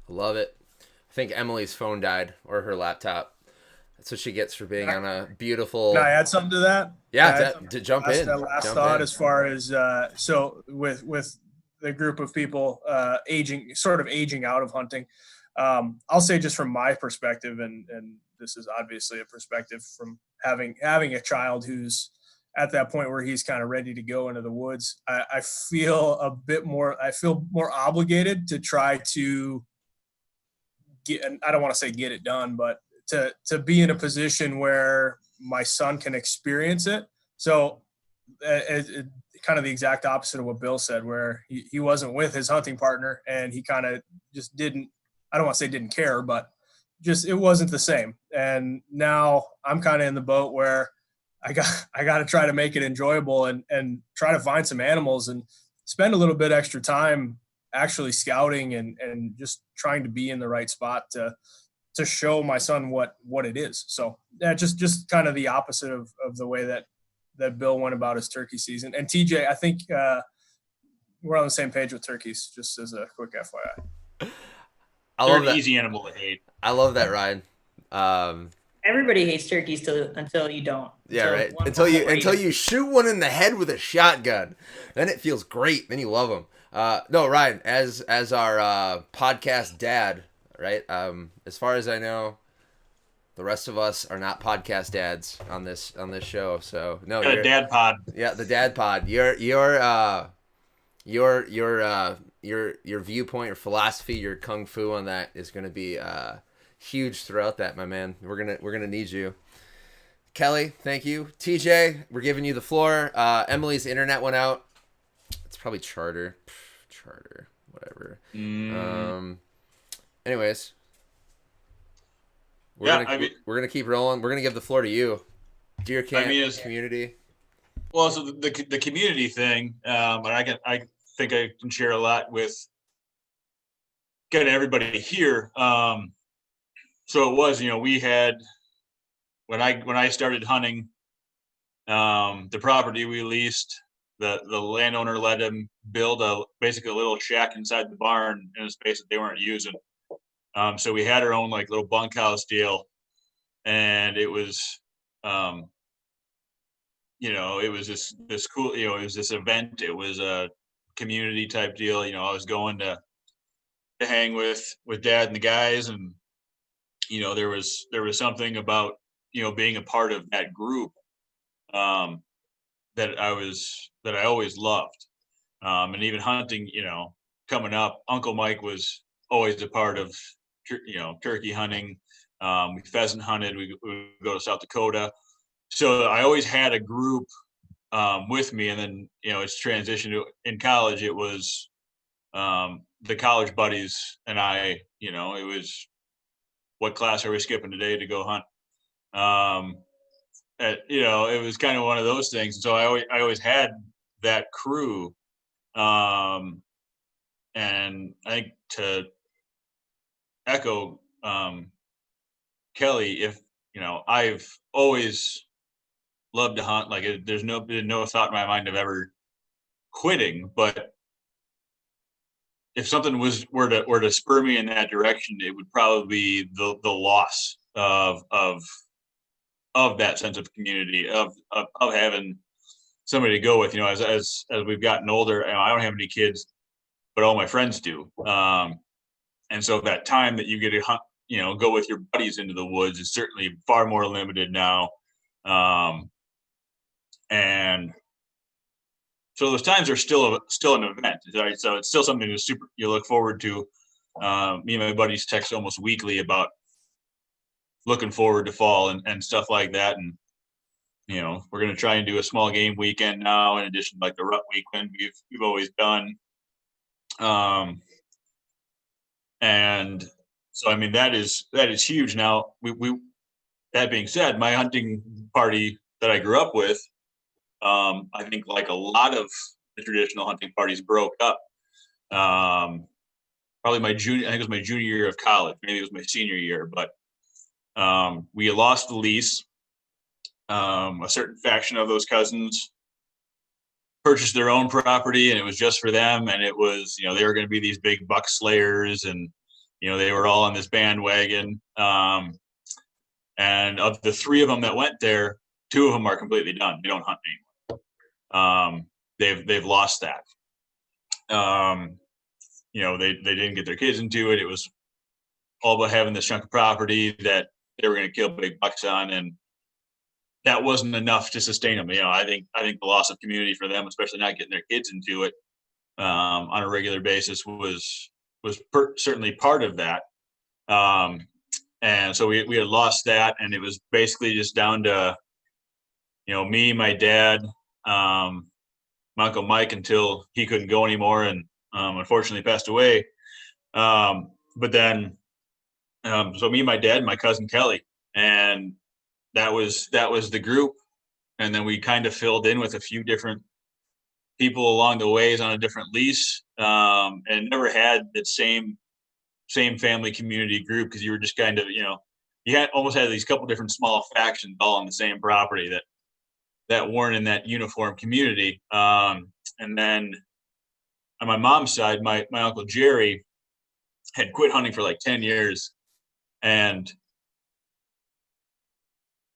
Love it. I think Emily's phone died, or her laptop. That's what she gets for being on a beautiful. Can I add something to that? Yeah, to jump in. That last jump thought, in. as far as so with the group of people aging out of hunting, I'll say just from my perspective, and this is obviously a perspective from having a child who's at that point where he's kind of ready to go into the woods. I feel more obligated to try to get, and I don't want to say get it done, but to be in a position where my son can experience it. So kind of the exact opposite of what Bill said, where he wasn't with his hunting partner, and he kind of just didn't, I don't want to say didn't care, but just, it wasn't the same. And now I'm kind of in the boat where I got to try to make it enjoyable and try to find some animals and spend a little bit extra time actually scouting and just trying to be in the right spot to show my son what it is. So yeah, just kind of the opposite of the way that Bill went about his turkey season. And TJ, I think we're on the same page with turkeys, just as a quick FYI. They're an easy animal to hate. I love that, Ryan. Everybody hates turkeys until you don't. Yeah, right. Until you shoot one in the head with a shotgun, then it feels great. Then you love them. No, Ryan, as our podcast dad, right? As far as I know, the rest of us are not podcast dads on this show. So no, you're a dad pod. Yeah, the dad pod. Your viewpoint, your philosophy, your kung fu on that is going to be huge throughout that, my man. We're gonna need you. Kelly, thank you. TJ, we're giving you the floor. Emily's internet went out. It's probably Charter, whatever. Anyways, we're gonna keep rolling. We're gonna give the floor to you, dear community. Well, so the community thing, and I think I can share a lot with getting everybody here. So it was, we had, when I started hunting, the property we leased, the landowner let him build basically a little shack inside the barn in a space that they weren't using. So we had our own like little bunkhouse deal, and it was, it was this cool, it was this event. It was a community type deal. I was going to hang with Dad and the guys, and there was something about being a part of that group that I always loved, and even hunting. Coming up, Uncle Mike was always a part of turkey hunting. We pheasant hunted. We go to South Dakota. So I always had a group with me, and then it's transitioned to, in college it was the college buddies and I. It was, what class are we skipping today to go hunt? It was kind of one of those things. And so I always had that crew, and I think to echo Kelly, if I've always love to hunt. Like there's no thought in my mind of ever quitting, but if something were to spur me in that direction, it would probably be the loss of that sense of community, of having somebody to go with. You know, as we've gotten older, I don't have any kids, but all my friends do. And so that time that you get to hunt, go with your buddies into the woods is certainly far more limited now. And so those times are still an event, right? So it's still something you look forward to. Me and my buddies text almost weekly about looking forward to fall and stuff like that. And, we're going to try and do a small game weekend now, in addition to like the rut weekend we've always done. And so, I mean, that is huge. Now that being said, my hunting party that I grew up with, I think like a lot of the traditional hunting parties broke up. Probably I think it was my junior year of college. Maybe it was my senior year, but we lost the lease. A certain faction of those cousins purchased their own property, and it was just for them. And it was, they were going to be these big buck slayers, and they were all on this bandwagon. And of the three of them that went there, two of them are completely done. They don't hunt anymore. They've lost that. They didn't get their kids into it. It was all about having this chunk of property that they were going to kill big bucks on, and that wasn't enough to sustain them. I think the loss of community for them, especially not getting their kids into it on a regular basis, was certainly part of that. And so we had lost that, and it was basically just down to me, my dad, my Uncle Mike, until he couldn't go anymore and unfortunately passed away. But then so me, my dad, and my cousin Kelly, and that was the group. And then we kind of filled in with a few different people along the ways on a different lease, and never had that same family community group, because you were just kind of, you almost had these couple different small factions all on the same property that weren't in that uniform community. And then on my mom's side, my Uncle Jerry had quit hunting for like 10 years and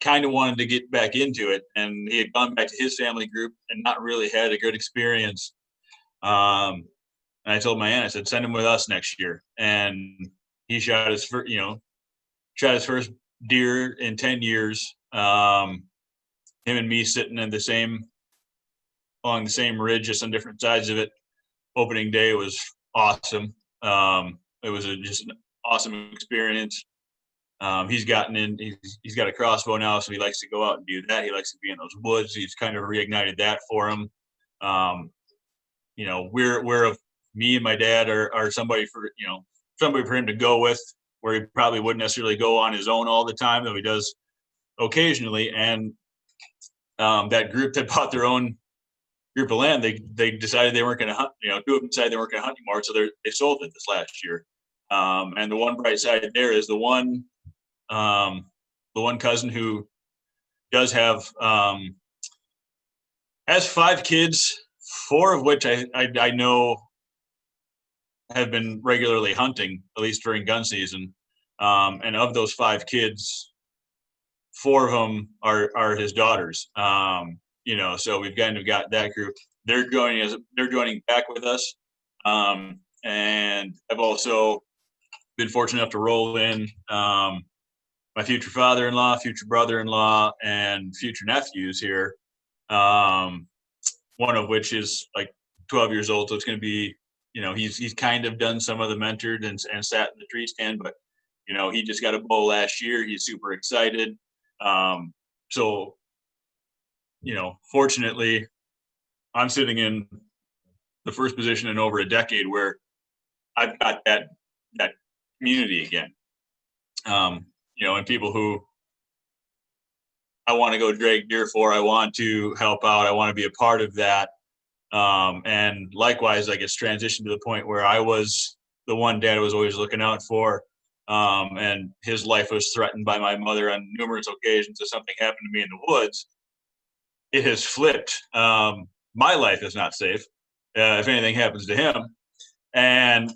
kind of wanted to get back into it. And he had gone back to his family group and not really had a good experience. And I told my aunt, I said, send him with us next year. And he shot his first deer in 10 years. Him and me sitting along the same ridge, just on different sides of it. Opening day was awesome. It was just an awesome experience. He's gotten in, he's got a crossbow now, so he likes to go out and do that. He likes to be in those woods. He's kind of reignited that for him. Me and my dad are somebody for him to go with, where he probably wouldn't necessarily go on his own all the time, though he does occasionally. And that group that bought their own group of land, they decided they weren't going to hunt. Two of them decided they weren't going to hunt anymore, so they sold it this last year. And the one bright side there is the one cousin who does have has 5 kids, 4 of which I know have been regularly hunting, at least during gun season. And of those 5 kids, 4 of them are his daughters. So we've kind of got that group. They're joining back with us. And I've also been fortunate enough to roll in my future father-in-law, future brother-in-law, and future nephews here. One of which is like 12 years old, so it's going to be, he's kind of done some of the mentored and sat in the tree stand, but he just got a bow last year. He's super excited. So fortunately, I'm sitting in the first position in over a decade where I've got that community again. And people who I want to go drag deer for, I want to help out, I want to be a part of that. And likewise, I guess transitioned to the point where I was the one dad was always looking out for. And his life was threatened by my mother on numerous occasions if something happened to me in the woods. it has flipped. My life is not safe if anything happens to him. And,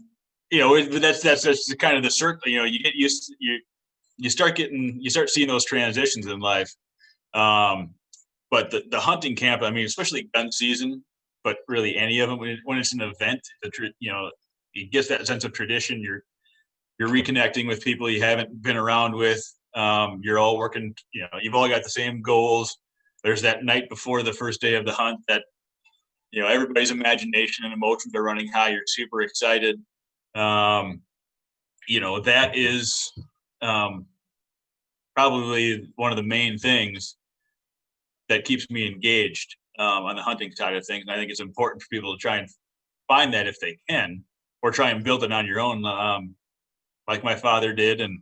that's just kind of the circle, you get used, you start seeing those transitions in life. But the hunting camp, I mean, especially gun season, but really any of them, when it's an event, it gets that sense of tradition. You're reconnecting with people you haven't been around with. You're all working, you've all got the same goals. There's that night before the first day of the hunt that, everybody's imagination and emotions are running high. You're super excited. That is probably one of the main things that keeps me engaged on the hunting side of things. And I think it's important for people to try and find that if they can, or try and build it on your own, like my father did. And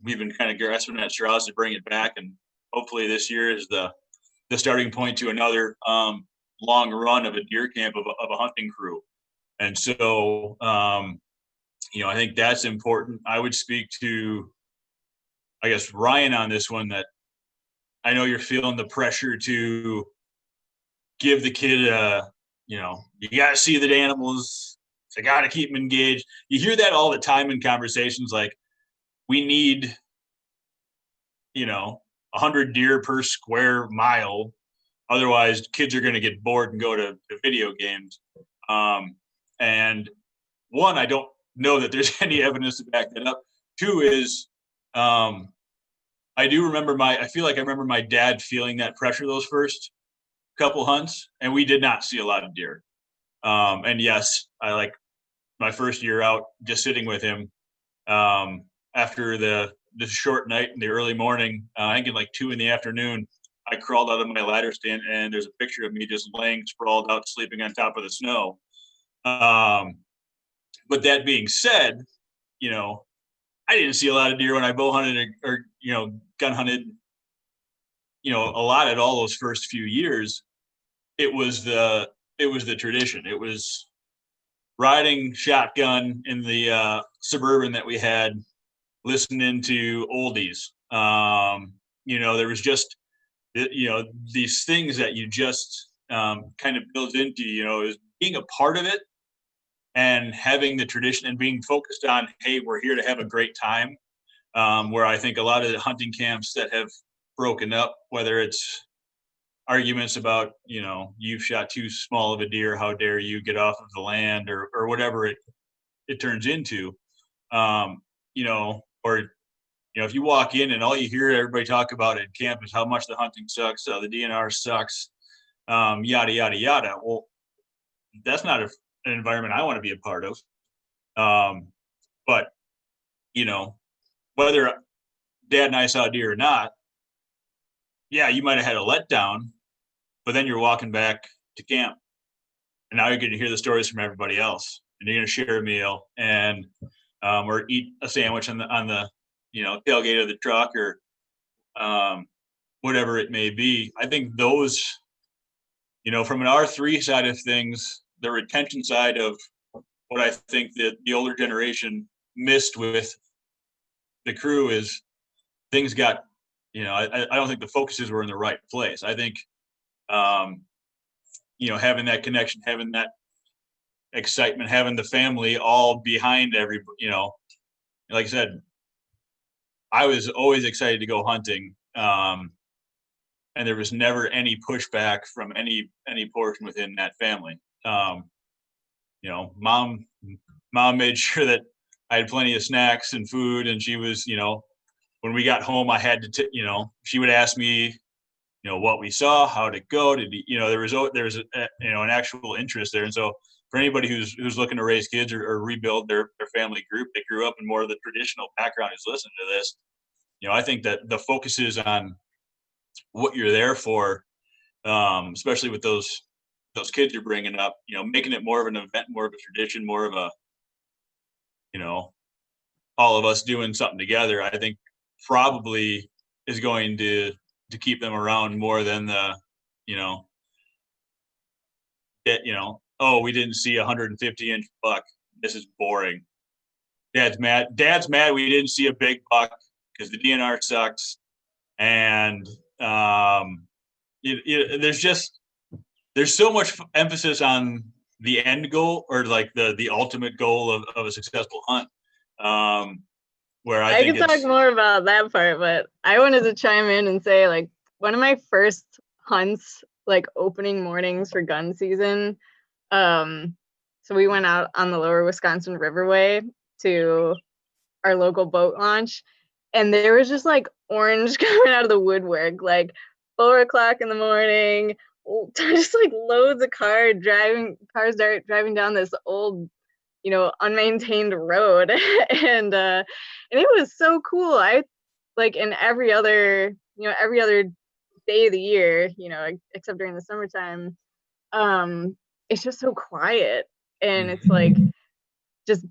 we've been kind of grasping at straws to bring it back. And hopefully this year is the starting point to another long run of a deer camp of a hunting crew. And so, I think that's important. I would speak to, I guess, Ryan on this one, that I know you're feeling the pressure to give the kid you got to see the animals. I got to keep them engaged. You hear that all the time in conversations, like, we need, 100 deer per square mile. Otherwise, kids are going to get bored and go to video games. And one, I don't know that there's any evidence to back that up. Two is, I feel like I remember my dad feeling that pressure those first couple hunts, and we did not see a lot of deer. And yes, I like my first year out, just sitting with him, after the short night in the early morning, I think at like 2 p.m, I crawled out of my ladder stand, and there's a picture of me just laying sprawled out, sleeping on top of the snow. But that being said, I didn't see a lot of deer when I bow hunted or gun hunted, a lot at all those first few years. It was the tradition. It was riding shotgun in the Suburban that we had, listening to oldies. There was just, these things that you just kind of build into, is being a part of it and having the tradition and being focused on, hey, we're here to have a great time. Where I think a lot of the hunting camps that have broken up, whether it's arguments about, you've shot too small of a deer, how dare you get off of the land, or whatever it turns into, or if you walk in and all you hear everybody talk about at camp is how much the hunting sucks, the DNR sucks, yada, yada, yada. Well, that's not an environment I want to be a part of. But, whether Dad and I saw deer or not, yeah, you might have had a letdown, but then you're walking back to camp, and now you're going to hear the stories from everybody else, and you're going to share a meal and or eat a sandwich on the tailgate of the truck, or whatever it may be. I think those, from an R3 side of things, the retention side of what I think that the older generation missed with the crew is things got, I don't think the focuses were in the right place. I think, having that connection, having that excitement, having the family all behind everybody, like I said, I was always excited to go hunting. And there was never any pushback from any portion within that family. Mom made sure that I had plenty of snacks and food, and she was, when we got home, I had to, she would ask me, what we saw, how'd it go? There was an actual interest there. And so for anybody who's looking to raise kids or rebuild their family group, they grew up in more of the traditional background, who's listening to this, I think that the focus is on what you're there for, especially with those kids you're bringing up, making it more of an event, more of a tradition, more of a, all of us doing something together, I think probably is going to keep them around more than the, oh, we didn't see a 150-inch buck. This is boring. Dad's mad we didn't see a big buck because the DNR sucks. And there's so much emphasis on the end goal, or like the ultimate goal of a successful hunt. Where I think could talk more about that part, but I wanted to chime in and say, like, one of my first hunts, like opening mornings for gun season. So we went out on the Lower Wisconsin Riverway to our local boat launch, and there was just like orange coming out of the woodwork, like 4 o'clock in the morning, just like loads of cars driving down this old, unmaintained road. and it was so cool. I like in every other day of the year, except during the summertime, it's just so quiet, and it's like just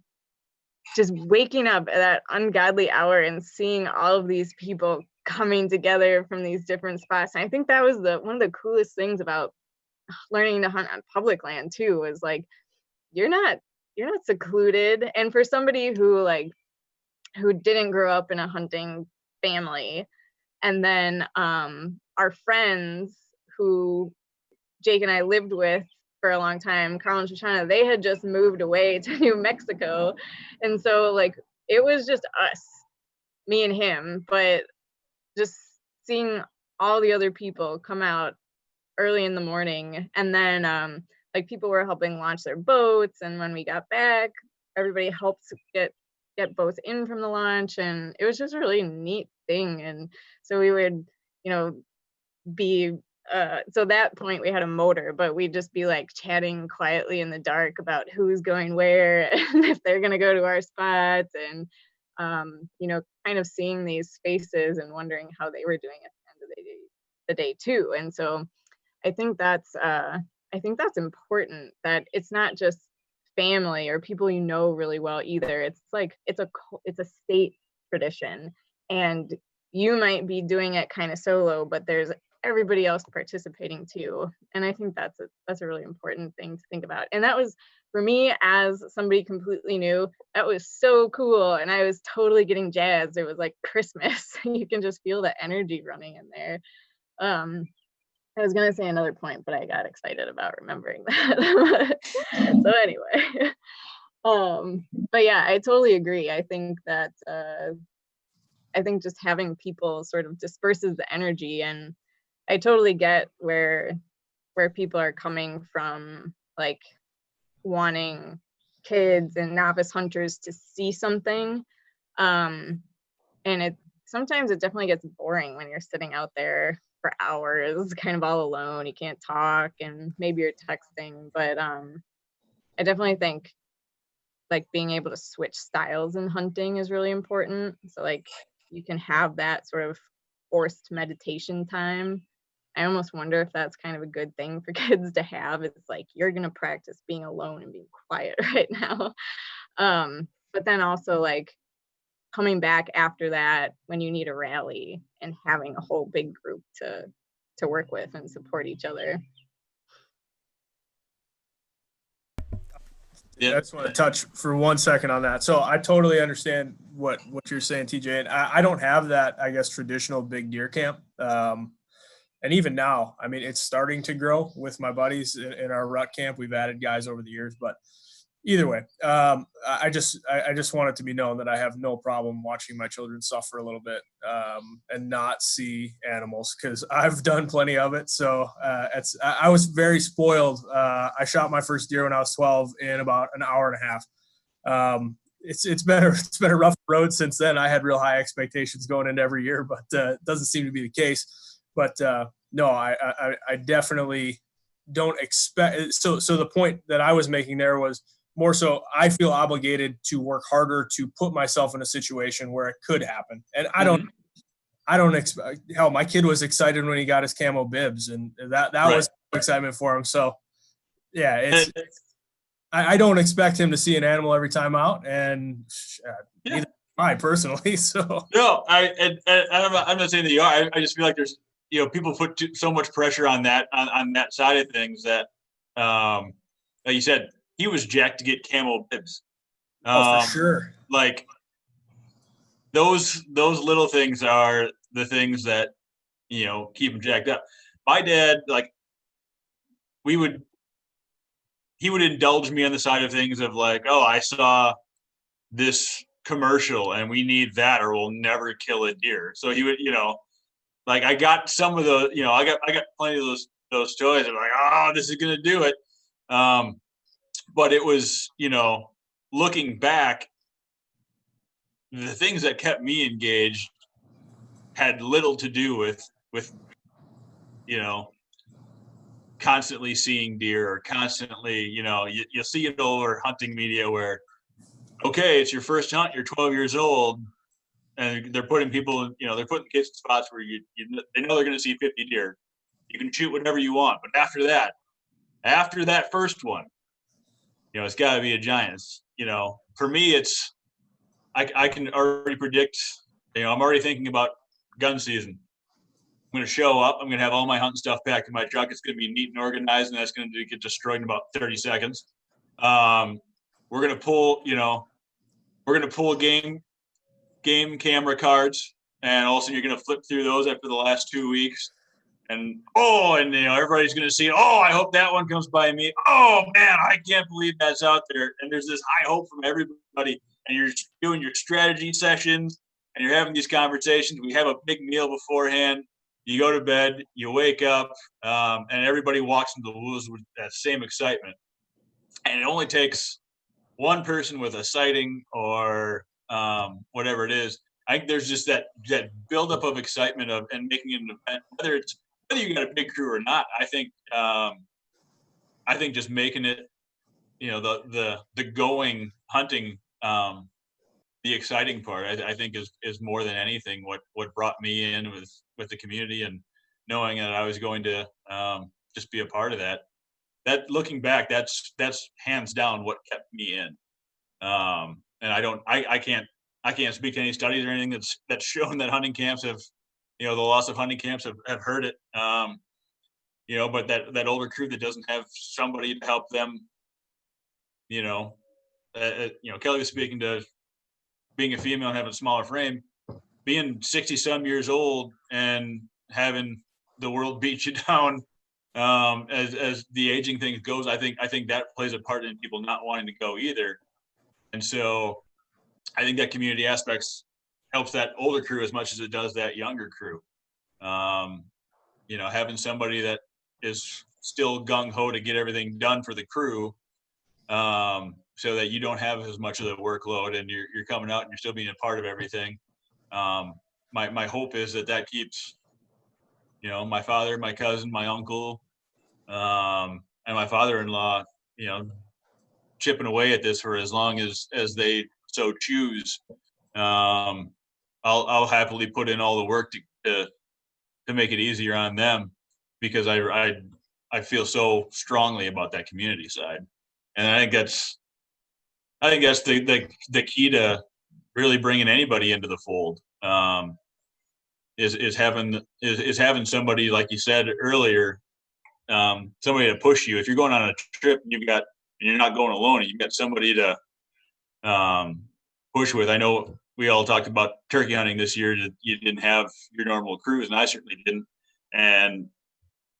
waking up at that ungodly hour and seeing all of these people coming together from these different spots. And I think that was one of the coolest things about learning to hunt on public land too, was like you're not secluded. And for somebody who didn't grow up in a hunting family, and then our friends who Jake and I lived with for a long time, Carl and Shoshana, they had just moved away to New Mexico. And so like it was just us, me and him, but just seeing all the other people come out early in the morning. And then like people were helping launch their boats, and when we got back, everybody helped get boats in from the launch, and it was just a really neat thing. And so we would be so that point we had a motor, but we'd just be like chatting quietly in the dark about who's going where and if they're going to go to our spots, and kind of seeing these faces and wondering how they were doing at the end of the day too. And so I think that's important, that it's not just family or people really well either. It's like it's a state tradition, and you might be doing it kind of solo, but there's everybody else participating too. And I think that's a really important thing to think about. And that was, for me as somebody completely new, that was so cool, and I was totally getting jazzed. It was like Christmas. You can just feel the energy running in there. I was gonna say another point, but I got excited about remembering that. So anyway, but yeah, I totally agree. I think that I think just having people sort of disperses the energy, and I totally get where people are coming from, like wanting kids and novice hunters to see something. And sometimes it definitely gets boring when you're sitting out there for hours, kind of all alone. You can't talk, and maybe you're texting. But I definitely think like being able to switch styles in hunting is really important. So like you can have that sort of forced meditation time. I almost wonder if that's kind of a good thing for kids to have. It's like, you're going to practice being alone and being quiet right now. But then also like coming back after that when you need a rally and having a whole big group to work with and support each other. Yeah, I just want to touch for 1 second on that. So I totally understand what you're saying, TJ. And I don't have that, I guess, traditional big deer camp. And even now, I mean, it's starting to grow with my buddies in our rut camp. We've added guys over the years, but either way, I just want it to be known that I have no problem watching my children suffer a little bit and not see animals, because I've done plenty of it. So I was very spoiled. I shot my first deer when I was 12 in about an hour and a half. It's been a rough road since then. I had real high expectations going into every year, but it doesn't seem to be the case. But no, I definitely don't expect. So the point that I was making there was more so I feel obligated to work harder to put myself in a situation where it could happen. And I don't expect. Hell, my kid was excited when he got his camo bibs, and that right. was excitement for him. So yeah, I don't expect him to see an animal every time out, and neither I personally. So no, I'm not saying that you are. I just feel like there's people put so much pressure on that side of things that like you said, he was jacked to get camo bibs. For sure. Like those little things are the things that keep him jacked up. my dad, like, he would indulge me on the side of things of like, oh, I saw this commercial and we need that or we'll never kill a deer. So he would, like, I got some of the, I got plenty of those toys. I'm like, oh, this is gonna do it. But it was, looking back, the things that kept me engaged had little to do with constantly seeing deer or constantly, you'll see it over hunting media where, okay, it's your first hunt, you're 12 years old, and they're putting people, they're putting kids in spots where they know they're going to see 50 deer. You can shoot whatever you want, but after that first one, it's got to be a giant. For me, it's I can already predict. I'm already thinking about gun season. I'm going to show up. I'm going to have all my hunting stuff packed in my truck. It's going to be neat and organized, and that's going to get destroyed in about 30 seconds. We're going to pull, game camera cards, and all of a sudden you're going to flip through those after the last 2 weeks. And everybody's going to see, oh, I hope that one comes by me. Oh man, I can't believe that's out there. And there's this high hope from everybody. And you're doing your strategy sessions and you're having these conversations. We have a big meal beforehand. You go to bed, you wake up, and everybody walks into the woods with that same excitement. And it only takes one person with a sighting or whatever it is. I think there's just that buildup of excitement and making it an event, whether you got a big crew or not. I think just making it, the going hunting, the exciting part, I think is more than anything what brought me in with the community, and knowing that I was going to just be a part of that. That, looking back, that's hands down what kept me in. And I can't speak to any studies or anything that's shown that hunting camps have, the loss of hunting camps have hurt it. But that older crew that doesn't have somebody to help them, Kelly was speaking to being a female and having a smaller frame, being 60 some years old and having the world beat you down, as the aging thing goes. I think that plays a part in people not wanting to go either. And so I think that community aspects helps that older crew as much as it does that younger crew. Having somebody that is still gung-ho to get everything done for the crew, so that you don't have as much of the workload and you're coming out and you're still being a part of everything. My hope is that keeps, my father, my cousin, my uncle, and my father-in-law, chipping away at this for as long as they so choose. I'll happily put in all the work to make it easier on them, because I feel so strongly about that community side. And I think that's the key to really bringing anybody into the fold, is having somebody, like you said earlier, somebody to push you. If you're going on a trip and you're not going alone, and you've got somebody to push with. I know we all talked about turkey hunting this year. You didn't have your normal crews, and I certainly didn't. And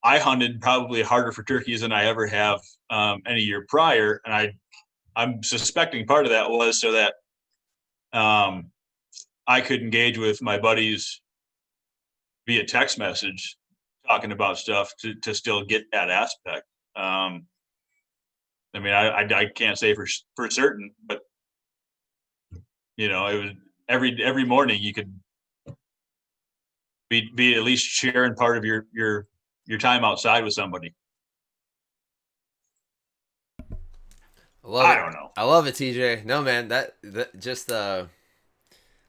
I hunted probably harder for turkeys than I ever have any year prior. And I'm suspecting part of that was so that I could engage with my buddies via text message, talking about stuff to still get that aspect. I can't say for certain, but it was every morning you could be at least sharing part of your time outside with somebody. I don't know. I love it, TJ. No, man, that just how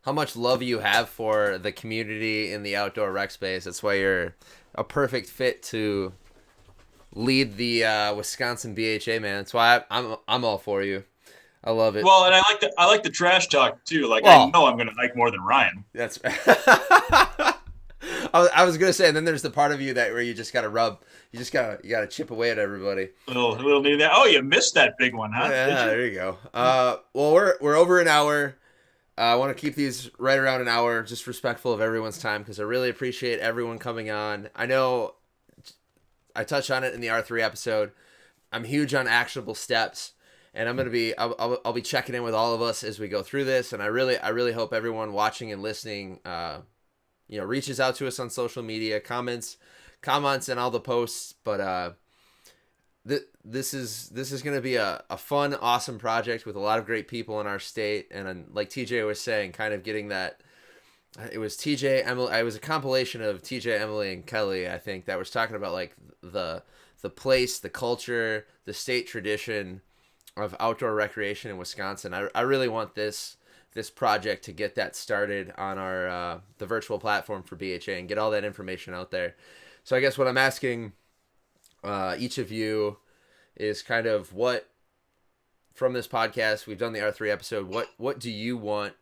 much love you have for the community in the outdoor rec space. That's why you're a perfect fit to lead the Wisconsin BHA, man. That's why I'm all for you. I love it. Well, and I like the trash talk too. Like, I know I'm going to hike more than Ryan. That's I was gonna say, and then there's the part of you where you just gotta rub, you gotta chip away at everybody. Little need that. Oh, you missed that big one, huh? Yeah, there you go. Well, we're over an hour. I want to keep these right around an hour, just respectful of everyone's time, because I really appreciate everyone coming on. I know I touched on it in the R3 episode. I'm huge on actionable steps, and I'll be checking in with all of us as we go through this. And I really hope everyone watching and listening, reaches out to us on social media, comments in all the posts. But this is going to be a fun, awesome project with a lot of great people in our state. And like TJ was saying, kind of getting that. It was TJ, Emily. It was a compilation of TJ, Emily, and Kelly, I think, that was talking about like the place, the culture, the state tradition of outdoor recreation in Wisconsin. I really want this project to get that started on our the virtual platform for BHA and get all that information out there. So I guess what I'm asking each of you is kind of what from this podcast, we've done the R3 episode. What do you want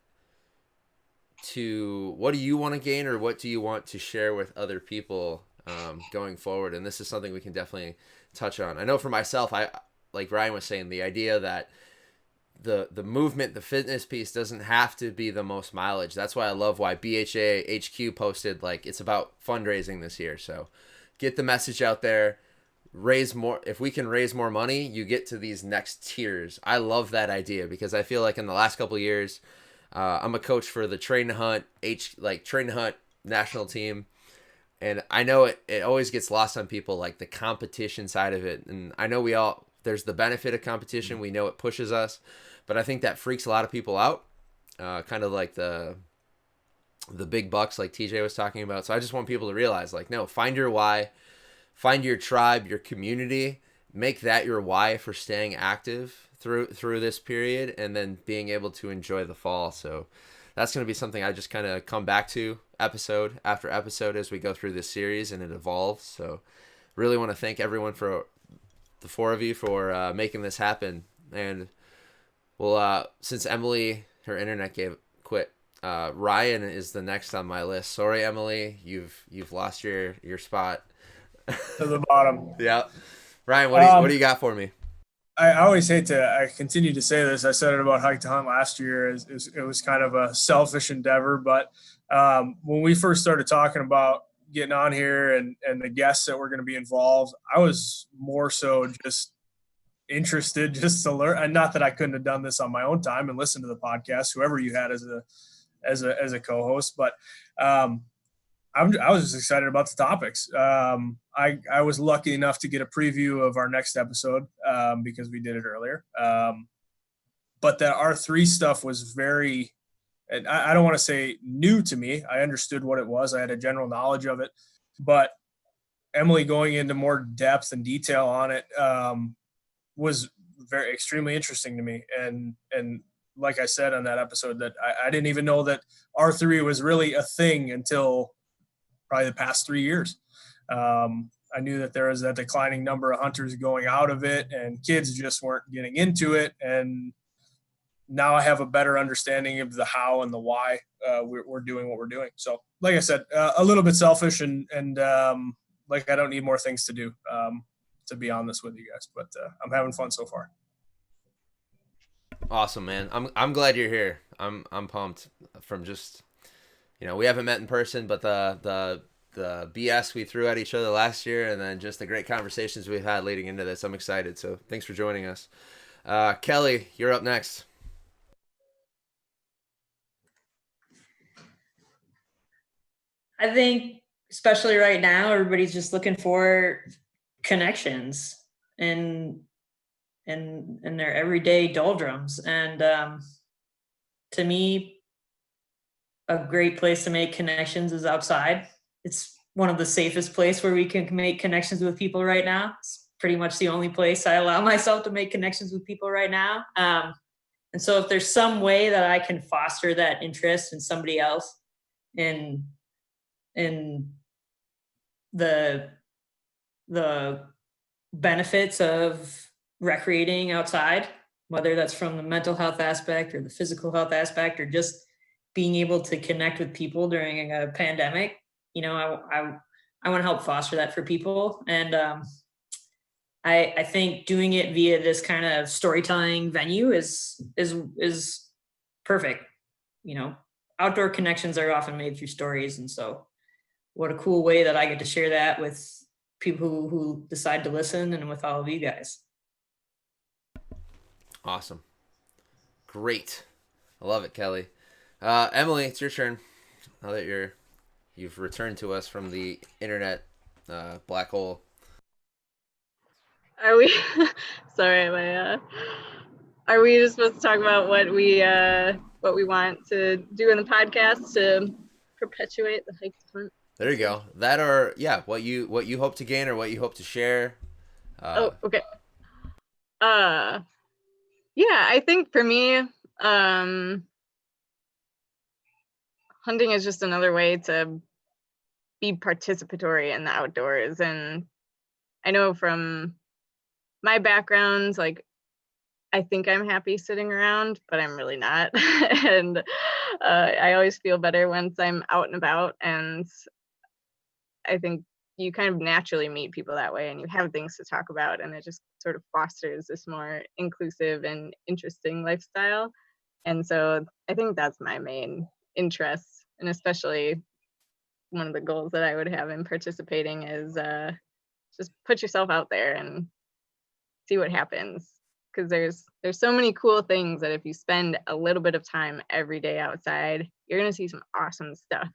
to gain, or what do you want to share with other people going forward? And this is something we can definitely touch on. I know for myself, I like Ryan was saying, the idea that the movement, the fitness piece doesn't have to be the most mileage. That's why I love why BHA HQ posted like it's about fundraising this year. So get the message out there, raise more. If we can raise more money, you get to these next tiers. I love that idea because I feel like in the last couple of years, I'm a coach for the Train to Hunt national team. And I know it always gets lost on people, like the competition side of it. And I know there's the benefit of competition. We know it pushes us, but I think that freaks a lot of people out. Kind of like the big bucks like TJ was talking about. So I just want people to realize, like, no, find your why, find your tribe, your community, make that your why for staying active through this period, and then being able to enjoy the fall. So that's going to be something I just kind of come back to episode after episode as we go through this series and it evolves. So really want to thank everyone, for the four of you, for making this happen. And well, since Emily, her internet quit, Ryan is the next on my list. Sorry, Emily, you've lost your spot To the bottom. Yeah, Ryan, what do you got for me? I always I continue to say this. I said it about Hike to Hunt last year. It was kind of a selfish endeavor, but when we first started talking about getting on here and the guests that were going to be involved, I was more so just interested just to learn. And not that I couldn't have done this on my own time and listen to the podcast, whoever you had as a co-host, but I was just excited about the topics. I was lucky enough to get a preview of our next episode because we did it earlier. But the R3 stuff was very, and I don't want to say new to me. I understood what it was. I had a general knowledge of it. But Emily going into more depth and detail on it was very extremely interesting to me. And like I said on that episode, that I didn't even know that R3 was really a thing until probably the past 3 years. I knew that there was a declining number of hunters going out of it, and kids just weren't getting into it. And now I have a better understanding of the how and the why we're doing what we're doing. So, like I said, a little bit selfish and like I don't need more things to do to be on this with you guys, but I'm having fun so far. Awesome, man. I'm glad you're here. I'm pumped from just, we haven't met in person, but the BS we threw at each other last year, and then just the great conversations we've had leading into this. I'm excited. So thanks for joining us. Kelly, you're up next. I think especially right now, everybody's just looking for connections in their everyday doldrums. And to me, a great place to make connections is outside. It's one of the safest places where we can make connections with people right now. It's pretty much the only place I allow myself to make connections with people right now. And so if there's some way that I can foster that interest in somebody else in the benefits of recreating outside, whether that's from the mental health aspect or the physical health aspect, or just being able to connect with people during a pandemic, I want to help foster that for people. And I think doing it via this kind of storytelling venue is perfect. Outdoor connections are often made through stories. And so what a cool way that I get to share that with people who decide to listen, and with all of you guys. Awesome. Great. I love it, Kelly. Emily, it's your turn. Now that you've returned to us from the internet black hole. Are we? Sorry, are we just supposed to talk about what we want to do in the podcast to perpetuate the hike to hunt? There you go. That or what you hope to gain or what you hope to share. Okay. Yeah, I think for me, hunting is just another way to be participatory in the outdoors. And I know from my background, like, I think I'm happy sitting around, but I'm really not. And I always feel better once I'm out and about. And I think you kind of naturally meet people that way and you have things to talk about, and it just sort of fosters this more inclusive and interesting lifestyle. And so I think that's my main interest, and especially one of the goals that I would have in participating is just put yourself out there and see what happens, because there's so many cool things that if you spend a little bit of time every day outside, you're going to see some awesome stuff,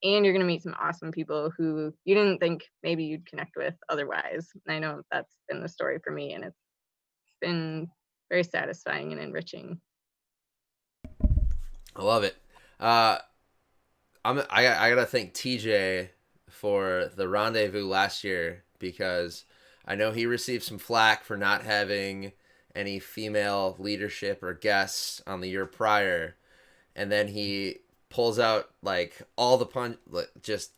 and you're going to meet some awesome people who you didn't think maybe you'd connect with otherwise. And I know that's been the story for me, and it's been very satisfying and enriching. I love it. I gotta thank TJ for the rendezvous last year, because I know he received some flack for not having any female leadership or guests on the year prior, and then he pulls out like all the just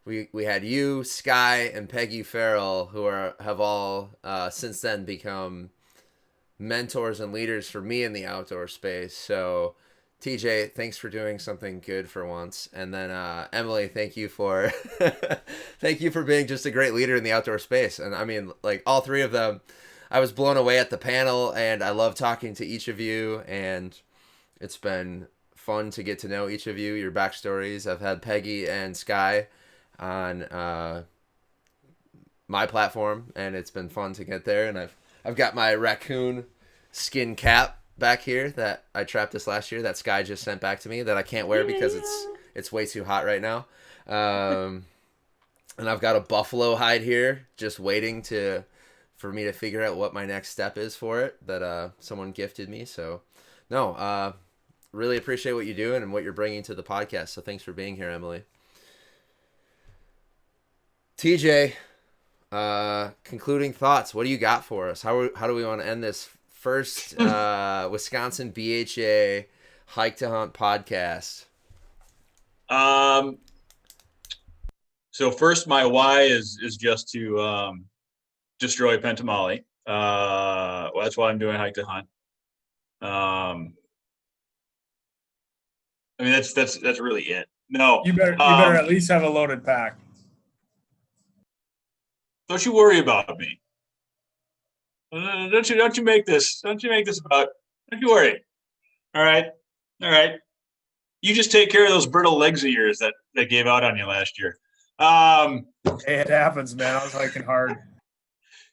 we had you, Sky, and Peggy Farrell, who have all since then become mentors and leaders for me in the outdoor space. So TJ, thanks for doing something good for once. And then Emily, thank you for thank you for being just a great leader in the outdoor space. And I mean, like, all three of them, I was blown away at the panel, and I love talking to each of you, and it's been fun to get to know each of you, your backstories. I've had Peggy and Sky on my platform, and it's been fun to get there. And I've got my raccoon skin cap back here that I trapped this last year that Sky just sent back to me that I can't wear because it's way too hot right now. And I've got a buffalo hide here just waiting for me to figure out what my next step is for it that someone gifted me. So no, really appreciate what you're doing and what you're bringing to the podcast. So thanks for being here, Emily. TJ, concluding thoughts. What do you got for us? How do we want to end this first Wisconsin BHA Hike to Hunt podcast? So first, my why is just to destroy Pentamale. Well, that's why I'm doing Hike to Hunt. I mean, that's really it. No, You better at least have a loaded pack. Don't you worry about me. Don't you make this about. Don't you worry. All right. You just take care of those brittle legs of yours that gave out on you last year. Hey, it happens, man. I was hiking hard.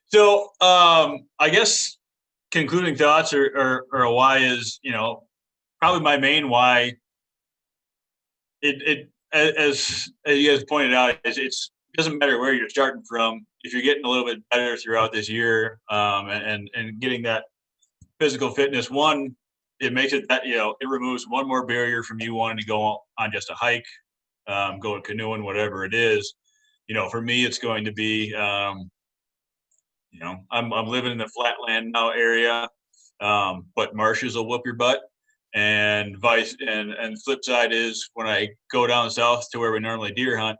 So I guess concluding thoughts or a why is, probably my main why. It as you guys pointed out, it doesn't matter where you're starting from. If you're getting a little bit better throughout this year, and getting that physical fitness, one, it makes it that, it removes one more barrier from you wanting to go on just a hike, go canoeing, whatever it is. For me, it's going to be, I'm living in the flatland now area, but marshes will whoop your butt. And and flip side is when I go down south to where we normally deer hunt,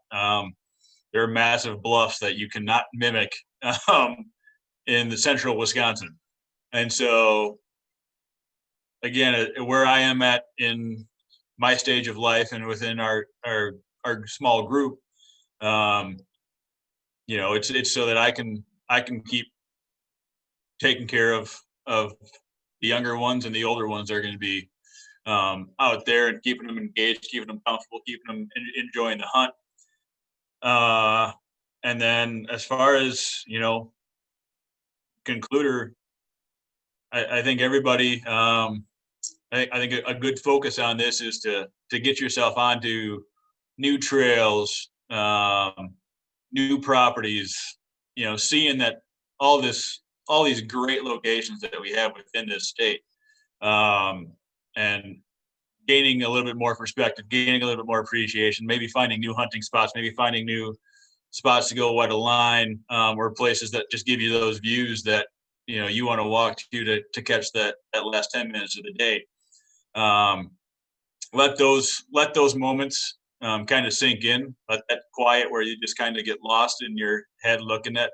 there are massive bluffs that you cannot mimic in the central Wisconsin. And so, again, where I am at in my stage of life and within our small group, it's so that I can keep taking care of the younger ones, and the older ones are going to be out there and keeping them engaged, keeping them comfortable, keeping them enjoying the hunt. And then as far as, concluder, I think everybody, I think a good focus on this is to get yourself onto new trails, new properties, seeing that all these great locations that we have within this state, and gaining a little bit more perspective, gaining a little bit more appreciation, maybe finding new hunting spots, maybe finding new spots to go wet a line, or places that just give you those views that you want to walk to catch that last 10 minutes of the day. Let those moments kind of sink in. Let that quiet where you just kind of get lost in your head looking at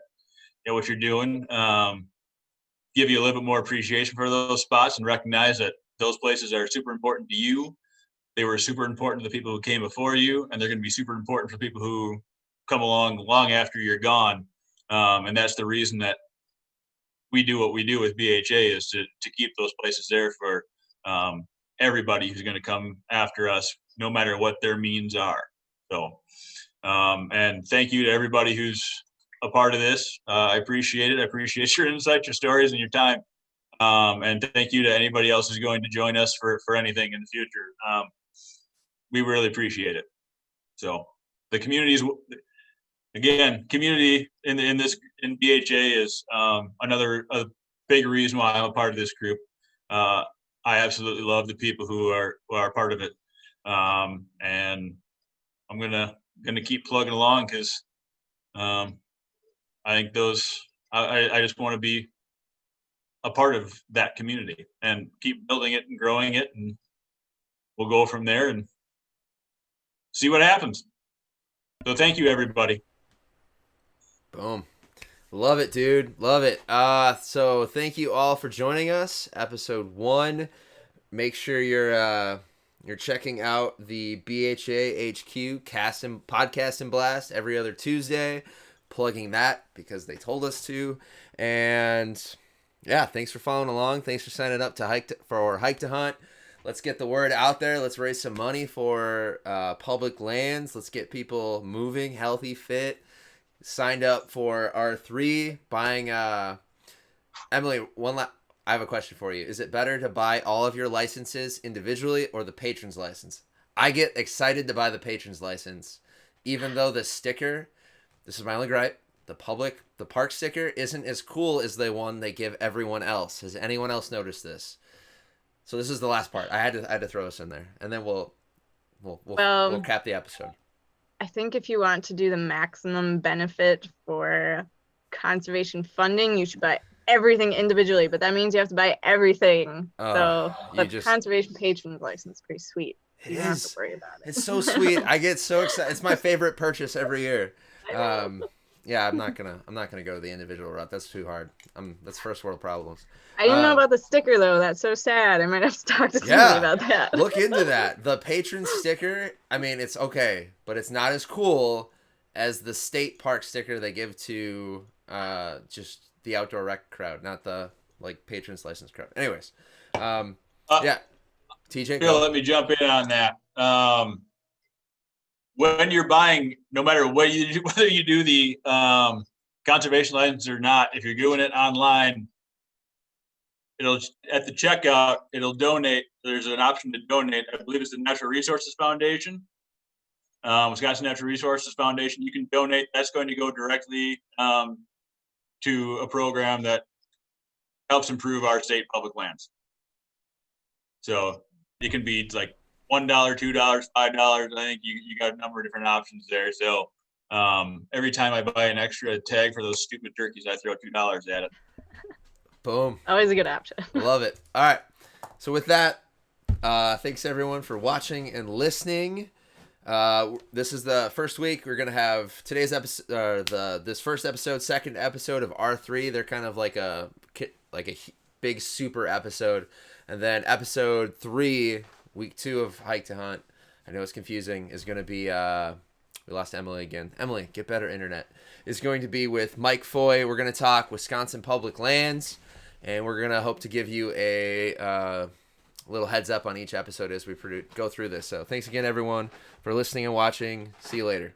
what you're doing. Give you a little bit more appreciation for those spots and recognize that those places are super important to you. They were super important to the people who came before you, and they're going to be super important for people who come along long after you're gone. And that's the reason that we do what we do with BHA, is to keep those places there for everybody who's going to come after us, no matter what their means are. So, and thank you to everybody who's a part of this. I appreciate it. I appreciate your insights, your stories, and your time. And thank you to anybody else who's going to join us for anything in the future. We really appreciate it. So the communities, again, community in BHA is another big reason why I'm a part of this group. I absolutely love the people who are part of it, and I'm gonna keep plugging along because I think I just want to be a part of that community and keep building it and growing it, and we'll go from there and see what happens. So thank you, everybody. Boom. Love it, dude. Love it. So thank you all for joining us. Episode 1. Make sure you're checking out the BHA HQ podcast and blast every other Tuesday. Plugging that because they told us to. And yeah, thanks for following along. Thanks for signing up for Hike to Hunt. Let's get the word out there. Let's raise some money for public lands. Let's get people moving, healthy, fit. Signed up for R3, buying Emily, I have a question for you. Is it better to buy all of your licenses individually or the patron's license? I get excited to buy the patron's license, even though the sticker, this is my only gripe, the park sticker isn't as cool as the one they give everyone else. Has anyone else noticed this? So this is the last part. I had to throw this in there, and then we'll cap the episode. I think if you want to do the maximum benefit for conservation funding, you should buy everything individually, but that means you have to buy everything. So the conservation patron's license is pretty sweet. You don't have to worry about it. It's so sweet. I get so excited. It's my favorite purchase every year. Yeah, I'm not gonna go the individual route. That's too hard. That's first world problems. I didn't know about the sticker though. That's so sad. I might have to talk to somebody about that. Look into that. The patron sticker. I mean, it's okay, but it's not as cool as the state park sticker they give to just the outdoor rec crowd, not the patron's license crowd. Anyways, yeah. TJ, Bill, let me jump in on that. When you're buying, no matter what whether you do the conservation license or not, if you're doing it online, at the checkout, it'll donate. There's an option to donate. I believe it's the Natural Resources Foundation, Wisconsin Natural Resources Foundation. You can donate. That's going to go directly to a program that helps improve our state public lands. So it can be like $1, $2, $5. I think you got a number of different options there. So every time I buy an extra tag for those stupid turkeys, I throw $2 at it. Boom. Always a good option. Love it. All right. So with that, thanks everyone for watching and listening. This is the first week. We're gonna have today's episode, this first episode, second episode of R3. They're kind of like a big super episode, and then episode 3, week 2 of Hike to Hunt. I know it's confusing. Is gonna be we lost Emily again. Emily, get better internet. Is going to be with Mike Foy. We're gonna talk Wisconsin public lands, and we're gonna hope to give you a little heads up on each episode as we go through this. So thanks again, everyone, for listening and watching. See you later.